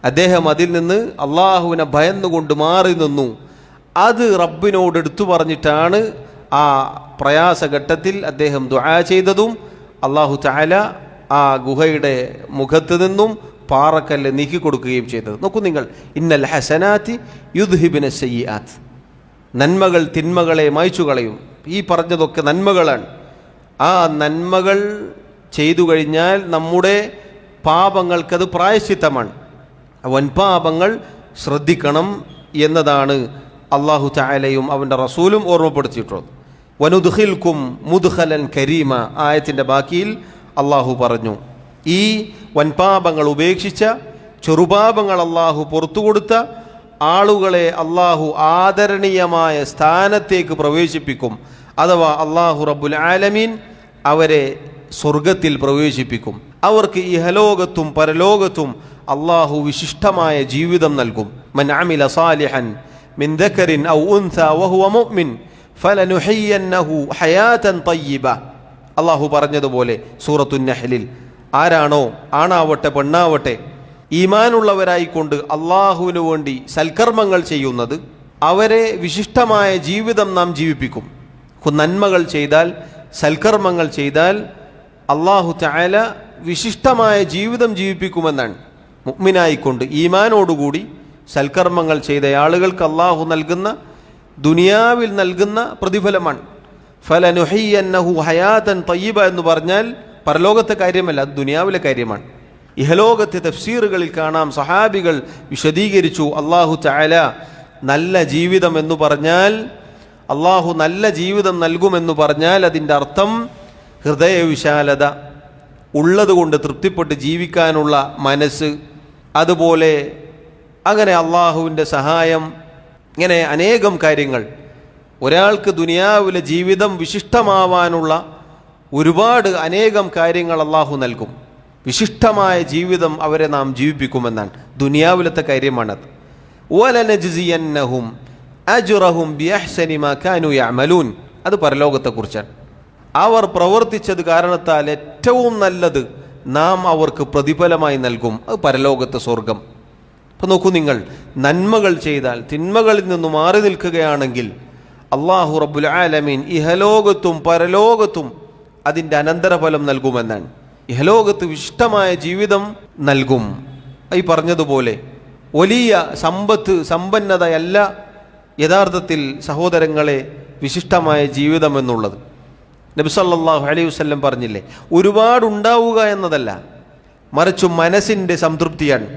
അദ്ദേഹം അതിൽ നിന്ന് അള്ളാഹുവിനെ ഭയന്നുകൊണ്ട് മാറി നിന്നു. അത് റബ്ബിനോട് എടുത്തു പറഞ്ഞിട്ടാണ് ആ പ്രയാസഘട്ടത്തിൽ അദ്ദേഹം ദുആ ചെയ്തതും അള്ളാഹു തആല ആ ഗുഹയുടെ മുഖത്ത് നിന്നും പാറക്കല്ല് നീക്കി കൊടുക്കുകയും ചെയ്തത്. നോക്കൂ നിങ്ങൾ, ഇന്നൽ ഹസനാത്തി യുദ്ഹിബിന സയ്യിആത്ത്. നന്മകൾ തിന്മകളെ മായ്ച്ചു കളയും. ഈ പറഞ്ഞതൊക്കെ നന്മകളാണ്. ആ നന്മകൾ ചെയ്തു കഴിഞ്ഞാൽ നമ്മുടെ പാപങ്ങൾക്കത് പ്രായശ്ചിത്തമാണ്. വൻപാപങ്ങൾ ശ്രദ്ധിക്കണം എന്നതാണ് അള്ളാഹു തആലയും അവൻ്റെ റസൂലും ഓർമ്മപ്പെടുത്തിയിട്ടുള്ളത്. വനുദ്ഖിൽക്കും മുദ്ഖലൻ കരീമ. ആയത്തിൻ്റെ ബാക്കിയിൽ അള്ളാഹു പറഞ്ഞു, ഈ വൻപാപങ്ങൾ ഉപേക്ഷിച്ച, ചെറുപാപങ്ങൾ അള്ളാഹു പുറത്തു കൊടുത്ത ആളുകളെ അള്ളാഹു ആദരണീയമായ സ്ഥാനത്തേക്ക് പ്രവേശിപ്പിക്കും. അഥവാ അള്ളാഹു റബ്ബുൽ ആലമീൻ അവരെ സ്വർഗത്തിൽ പ്രവേശിപ്പിക്കും. അവർക്ക് ഇഹലോകത്തും പരലോകത്തും അള്ളാഹു വിശിഷ്ടമായ ജീവിതം നൽകും. മൻ അമില സാലിഹൻ മിൻ ദക്കറിൻ ഔ ഉൻസ വഹുവ മുഅ്മിൻ ഫലനുഹയ്യന്നഹു ഹയാതൻ തയ്യിബ. അള്ളാഹു പറഞ്ഞതുപോലെ സൂറത്തുൻ നഹ്ലിൽ, ആരാണോ, ആണാവട്ടെ പെണ്ണാവട്ടെ, ഈമാനുള്ളവരായിക്കൊണ്ട് അള്ളാഹുവിനു വേണ്ടി സൽക്കർമ്മങ്ങൾ ചെയ്യുന്നത്, അവരെ വിശിഷ്ടമായ ജീവിതം നാം ജീവിപ്പിക്കും. നന്മകൾ ചെയ്താൽ, സൽക്കർമ്മങ്ങൾ ചെയ്താൽ അള്ളാഹു തആല വിശിഷ്ടമായ ജീവിതം ജീവിപ്പിക്കുമെന്നാണ്. മുഅ്മിനായിക്കൊണ്ട് ഈമാനോടുകൂടി സൽക്കർമ്മങ്ങൾ ചെയ്ത ആളുകൾക്ക് അള്ളാഹു നൽകുന്ന, ദുനിയാവിൽ നൽകുന്ന പ്രതിഫലമാണ്. ഫലനുഹയ്യന്നഹു ഹയാതൻ തയ്യിബ എന്ന് പറഞ്ഞാൽ പരലോകത്തെ കാര്യമല്ല, അത് ദുനിയാവിലെ കാര്യമാണ്. ഇഹലോകത്തെ തഫ്സീറുകളിൽ കാണാം, സഹാബികൾ വിശദീകരിച്ചു, അള്ളാഹു തആല നല്ല ജീവിതം എന്ന് പറഞ്ഞാൽ, അള്ളാഹു നല്ല ജീവിതം നൽകുമെന്ന് പറഞ്ഞാൽ അതിൻ്റെ അർത്ഥം ഹൃദയവിശാലത, ഉള്ളതുകൊണ്ട് തൃപ്തിപ്പെട്ട് ജീവിക്കാനുള്ള മനസ്സ്, അതുപോലെ അങ്ങനെ അള്ളാഹുവിൻ്റെ സഹായം, ഇങ്ങനെ അനേകം കാര്യങ്ങൾ. ഒരാൾക്ക് ദുനിയാവിലെ ജീവിതം വിശിഷ്ടമാവാനുള്ള ഒരുപാട് അനേകം കാര്യങ്ങൾ അള്ളാഹു നൽകും. വിശിഷ്ടമായ ജീവിതം അവരെ നാം ജീവിപ്പിക്കുമെന്നാണ്. ദുനിയാവിലത്തെ കാര്യമാണത്. വലനജ്സിയന്നഹും അജ്റഹും ബിഅഹ്സനി മാ കാനൂ യഅമലൂൻ. അത് പരലോകത്തെക്കുറിച്ചാണ്. അവർ പ്രവർത്തിച്ചത് കാരണത്താൽ ഏറ്റവും നല്ലത് നാം അവർക്ക് പ്രതിഫലമായി നൽകും. അത് പരലോകത്തെ സ്വർഗം. അപ്പോൾ നോക്കൂ നിങ്ങൾ, നന്മകൾ ചെയ്താൽ, തിന്മകളിൽ നിന്ന് മാറി നിൽക്കുകയാണെങ്കിൽ അള്ളാഹു റബ്ബുൽ ആലമീൻ ഇഹലോകത്തും പരലോകത്തും അതിൻ്റെ അനന്തരഫലം നൽകുമെന്നാണ്. ഇഹലോകത്ത് വിശിഷ്ടമായ ജീവിതം നൽകും. ഈ പറഞ്ഞതുപോലെ വലിയ സമ്പന്നതയല്ല യഥാർത്ഥത്തിൽ സഹോദരങ്ങളെ വിശിഷ്ടമായ ജീവിതം എന്നുള്ളത്. നബി സല്ലല്ലാഹു അലൈഹി വസല്ലം പറഞ്ഞില്ലേ, ഒരുപാടുണ്ടാവുക എന്നതല്ല, മറിച്ച് മനസ്സിൻ്റെ സംതൃപ്തിയാണ്.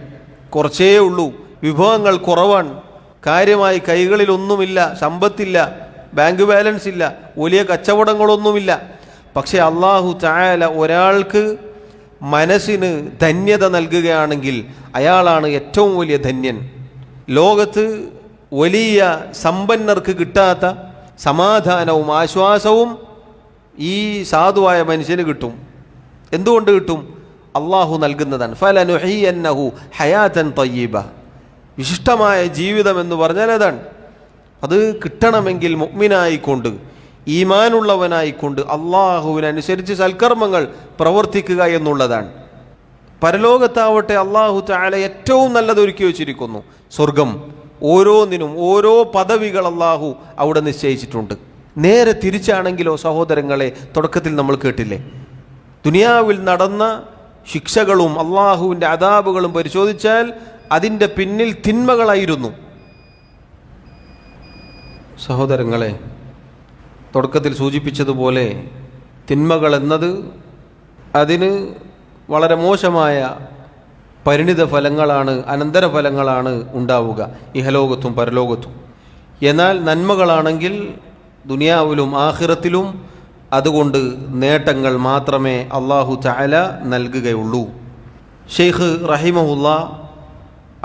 കുറച്ചേ ഉള്ളൂ, വിഭവങ്ങൾ കുറവാണ്, കാര്യമായി കൈകളിലൊന്നുമില്ല, സമ്പത്തില്ല, ബാങ്ക് ബാലൻസ് ഇല്ല, വലിയ കച്ചവടങ്ങളൊന്നുമില്ല. പക്ഷേ അള്ളാഹു തആല ഒരാൾക്ക് മനസ്സിന് ധന്യത നൽകുകയാണെങ്കിൽ അയാളാണ് ഏറ്റവും വലിയ ധന്യൻ. ലോകത്ത് വലിയ സമ്പന്നർക്ക് കിട്ടാത്ത സമാധാനവും ആശ്വാസവും ഈ സാധുവായ മനുഷ്യന് കിട്ടും. എന്തുകൊണ്ട് കിട്ടും? അള്ളാഹു നൽകുന്നതാണ്. ഫലനുഹയ്യന്നഹു ഹയാതൻ തയ്യിബ. വിശിഷ്ടമായ ജീവിതം എന്ന് പറഞ്ഞാൽ അതാണ്. അത് കിട്ടണമെങ്കിൽ മുഅ്മിനായിക്കൊണ്ട്, ഈമാനുള്ളവനായിക്കൊണ്ട് അള്ളാഹുവിനനുസരിച്ച് സൽക്കർമ്മങ്ങൾ പ്രവർത്തിക്കുക എന്നുള്ളതാണ്. പരലോകത്താവട്ടെ അള്ളാഹു തആല ഏറ്റവും നല്ലത് ഒരുക്കി വച്ചിരിക്കുന്നു, സ്വർഗം. ഓരോന്നിനും ഓരോ പദവികൾ അള്ളാഹു അവിടെ നിശ്ചയിച്ചിട്ടുണ്ട്. നേരെ തിരിച്ചാണെങ്കിലോ സഹോദരങ്ങളെ, തുടക്കത്തിൽ നമ്മൾ കേട്ടില്ലേ, ദുനിയാവിൽ നടന്ന ശിക്ഷകളും അള്ളാഹുവിൻ്റെ അദാബുകളും പരിശോധിച്ചാൽ അതിൻ്റെ പിന്നിൽ തിന്മകളായിരുന്നു. സഹോദരങ്ങളെ, തുടക്കത്തിൽ സൂചിപ്പിച്ചതുപോലെ തിന്മകൾ എന്നത് അതിന് വളരെ മോശമായ പരിണിത ഫലങ്ങളാണ്, അനന്തരഫലങ്ങളാണ് ഉണ്ടാവുക ഇഹലോകത്തും പരലോകത്തും. എന്നാൽ നന്മകളാണെങ്കിൽ ദുനിയാവിലും ആഖിറത്തിലും അതുകൊണ്ട് നേട്ടങ്ങൾ മാത്രമേ അല്ലാഹു തആല നൽകുകയുള്ളൂ. ഷെയ്ഖ് റഹിമഹുല്ലാ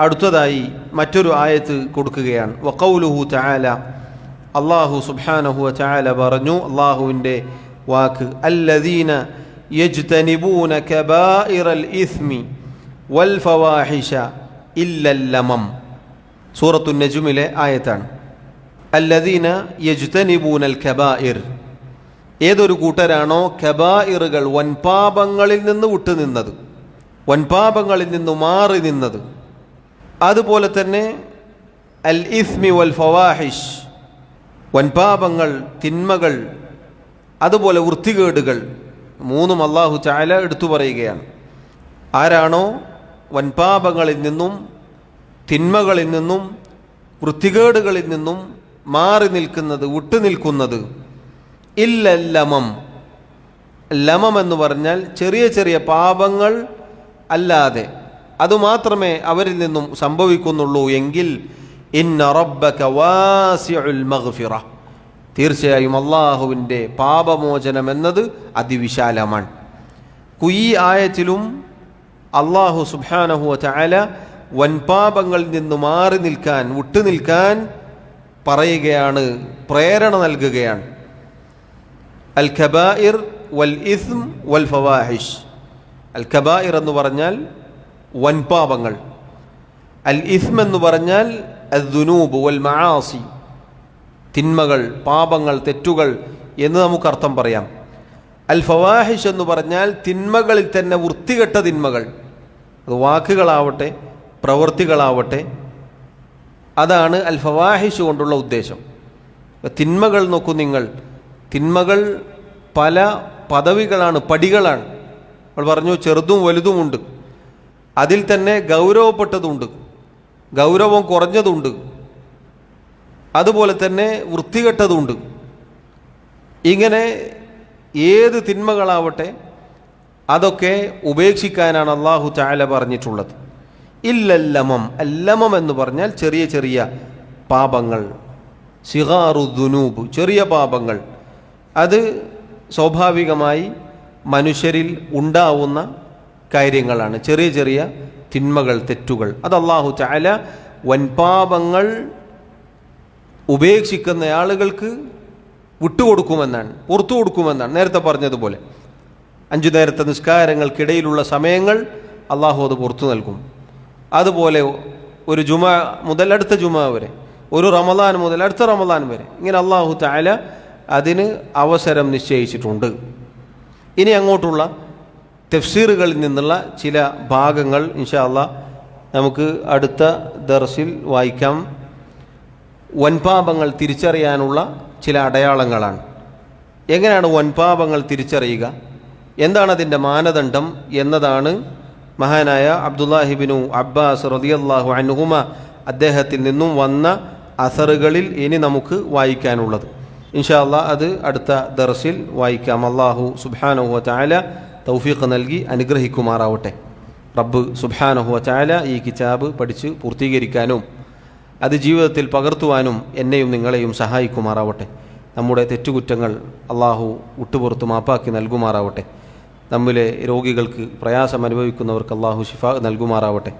അടുത്തതായി മറ്റൊരു ആയത്ത് കൊടുക്കുകയാണ്. വഖൗലുഹു തആല, അല്ലാഹു സുബ്ഹാനഹു വ തആല പറഞ്ഞു, അല്ലാഹുവിൻ്റെ വാക്ക്, അല്ലദീന യജ്തനിബൂന കബായിറൽ ഇസ്മി വൽ ഫവാഹിഷ ഇല്ലൽ ലമം. സൂറത്തുൻ നജ്മിലെ ആയത്താണ്. അല്ലദീന യജ്തനിബൂനൽ കബായിർ, ഏതൊരു കൂട്ടരാണോ കബായിറുകൾ വൻപാപങ്ങളിൽ നിന്ന് വിട്ടുനിന്നത്, വൻപാപങ്ങളിൽ നിന്ന് മാറി നിന്നത്, അതുപോലെ തന്നെ അൽ ഇസ്മി വൽ ഫവാഹിഷ്, വൻപാപങ്ങൾ, തിന്മകൾ, അതുപോലെ വൃത്തികേടുകൾ, മൂന്നും അല്ലാഹു തആല എടുത്തു പറയുകയാണ്. ആരാണോ വൻപാപങ്ങളിൽ നിന്നും തിന്മകളിൽ നിന്നും വൃത്തികേടുകളിൽ നിന്നും മാറി നിൽക്കുന്നത്, വിട്ടുനിൽക്കുന്നത്, ഇല്ലല്ലമം, ലമം എന്ന് പറഞ്ഞാൽ ചെറിയ ചെറിയ പാപങ്ങൾ അല്ലാതെ അതുമാത്രമേ അവരിൽ നിന്നും സംഭവിക്കുന്നുള്ളൂ എങ്കിൽ, ഇന്ന റബ്ബക വാസിഉൽ മഗ്ഫിറ, തീർച്ചയായും അള്ളാഹുവിൻ്റെ പാപമോചനം എന്നത് അതിവിശാലമാണ്. ഈ ആയത്തിലും അള്ളാഹു സുബ്ഹാനഹു വ തആല വൻപാപങ്ങളിൽ നിന്ന് മാറി നിൽക്കാൻ, വിട്ടുനിൽക്കാൻ പറയുകയാണ്, പ്രേരണ നൽകുകയാണ്. അൽ കബായിർ വൽ ഇസ്ം വൽ ഫവാഹിഷ്. അൽ കബായിർ എന്ന് പറഞ്ഞാൽ വൻപാപങ്ങൾ, അൽ ഇസ്ം എന്ന് പറഞ്ഞാൽ അദ്ദുനൂബ് വൽ മആസി, തിന്മകൾ, പാപങ്ങൾ, തെറ്റുകൾ എന്ന് നമുക്ക് അർത്ഥം പറയാം. അൽ ഫവാഹിഷ് എന്ന് പറഞ്ഞാൽ തിന്മകളിൽ തന്നെ വൃത്തികെട്ട തിന്മകൾ, അത് വാക്കുകളാവട്ടെ പ്രവൃത്തികളാവട്ടെ, അതാണ് അൽ ഫവാഹിഷ് കൊണ്ടുള്ള ഉദ്ദേശം. തിന്മകൾ നോക്കൂ നിങ്ങൾ, തിന്മകൾ പല പദവികളാണ്, പടികളാണ്. നമ്മൾ പറഞ്ഞു ചെറുതും വലുതുമുണ്ട്, അതിൽ തന്നെ ഗൗരവപ്പെട്ടതുണ്ട്, ഗൗരവം കുറഞ്ഞതുണ്ട്, അതുപോലെ തന്നെ വൃത്തികെട്ടതുണ്ട്. ഇങ്ങനെ ഏത് തിന്മകളാവട്ടെ അതൊക്കെ ഉപേക്ഷിക്കാനാണ് അല്ലാഹു തആല പറഞ്ഞിട്ടുള്ളത്. ഇല്ലല്ലമം, അല്ലമം എന്ന് പറഞ്ഞാൽ ചെറിയ ചെറിയ പാപങ്ങൾ, സിഗാറുദ്ദുനൂബ്, ചെറിയ പാപങ്ങൾ. അത് സ്വാഭാവികമായി മനുഷ്യരിൽ ഉണ്ടാവുന്ന കാര്യങ്ങളാണ്, ചെറിയ ചെറിയ തിന്മകൾ, തെറ്റുകൾ. അത് അല്ലാഹു തആല വൻപാപങ്ങൾ ഉപേക്ഷിക്കുന്ന ആളുകൾക്ക് വിട്ടുകൊടുക്കുമെന്നാണ്, പുറത്തു കൊടുക്കുമെന്നാണ്. നേരത്തെ പറഞ്ഞതുപോലെ 5 നേരത്തെ നിസ്കാരങ്ങൾക്കിടയിലുള്ള സമയങ്ങൾ അള്ളാഹു അത് പുറത്തു നൽകും. അതുപോലെ ഒരു ജുമാ മുതൽ അടുത്ത ജുമാ വരെ, ഒരു റമദാൻ മുതൽ അടുത്ത റമദാൻ വരെ, ഇങ്ങനെ അള്ളാഹു തആല അതിന് അവസരം നിശ്ചയിച്ചിട്ടുണ്ട്. ഇനി അങ്ങോട്ടുള്ള തഫ്സീറുകളിൽ നിന്നുള്ള ചില ഭാഗങ്ങൾ ഇൻഷാ അല്ലാഹ് നമുക്ക് അടുത്ത ദർസിൽ വായിക്കാം. വൻപാപങ്ങൾ തിരിച്ചറിയാനുള്ള ചില അടയാളങ്ങളാണ്. എങ്ങനെയാണ് വൻപാപങ്ങൾ തിരിച്ചറിയുക, എന്താണ് അതിൻ്റെ മാനദണ്ഡം എന്നതാണ് മഹാനായ അബ്ദുല്ലാഹിബ്നു അബ്ബാസ് റളിയല്ലാഹു അൻഹുമ അദ്ദേഹത്തിൽ നിന്നും വന്ന അസറുകളിൽ ഇനി നമുക്ക് വായിക്കാനുള്ളത്. ഇൻഷാ അല്ലാഹ് അത് അടുത്ത ദർസിൽ വായിക്കാം. അല്ലാഹു സുബ്ഹാനഹു വ തആല തൗഫീഖ് നൽകി അനുഗ്രഹിക്കുമാറാവട്ടെ. റബ്ബ് സുബ്ഹാനഹു വ തആല ഈ കിതാബ് പഠിച്ച് പൂർത്തീകരിക്കാനും അത് ജീവിതത്തിൽ പകർത്തുവാനും എന്നെയും നിങ്ങളെയും സഹായിക്കുമാറാവട്ടെ. നമ്മുടെ തെറ്റുകുറ്റങ്ങൾ അള്ളാഹു വിട്ടുപുറത്ത് മാപ്പാക്കി നൽകുമാറാവട്ടെ. നമ്മിലെ രോഗികൾക്ക്, പ്രയാസം അനുഭവിക്കുന്നവർക്ക് അള്ളാഹു ശിഫ നൽകുമാറാവട്ടെ.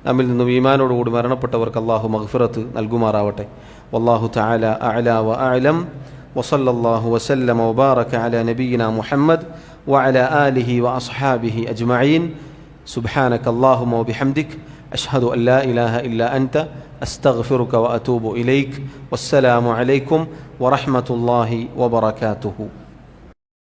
നമ്മിൽ നിന്നും ഈമാനോടുകൂടി മരണപ്പെട്ടവർക്ക് അള്ളാഹു മഗ്ഫിറത്ത് നൽകുമാറാവട്ടെ. വല്ലാഹു തആല അഅ്ലാ വ അഅ്ലം. വസല്ലല്ലാഹു വസല്ലമ വബാറക അലാ നബിയിനാ മുഹമ്മദ് വഅലാ ആലിഹി വഅസ്ഹാബിഹി അജ്മഈൻ. സുബ്ഹാനക അല്ലാഹുമ്മ വബിഹംദിക് അഷ്ഹദു അൻ ലാ ഇലാഹ ഇല്ലാ അൻത അസ്തഗ്ഫിറുക വഅതൂബു ഇലൈക്. വസ്സലാമു അലൈക്കും വറഹ്മത്തുള്ളാഹി വബറകാതുഹു.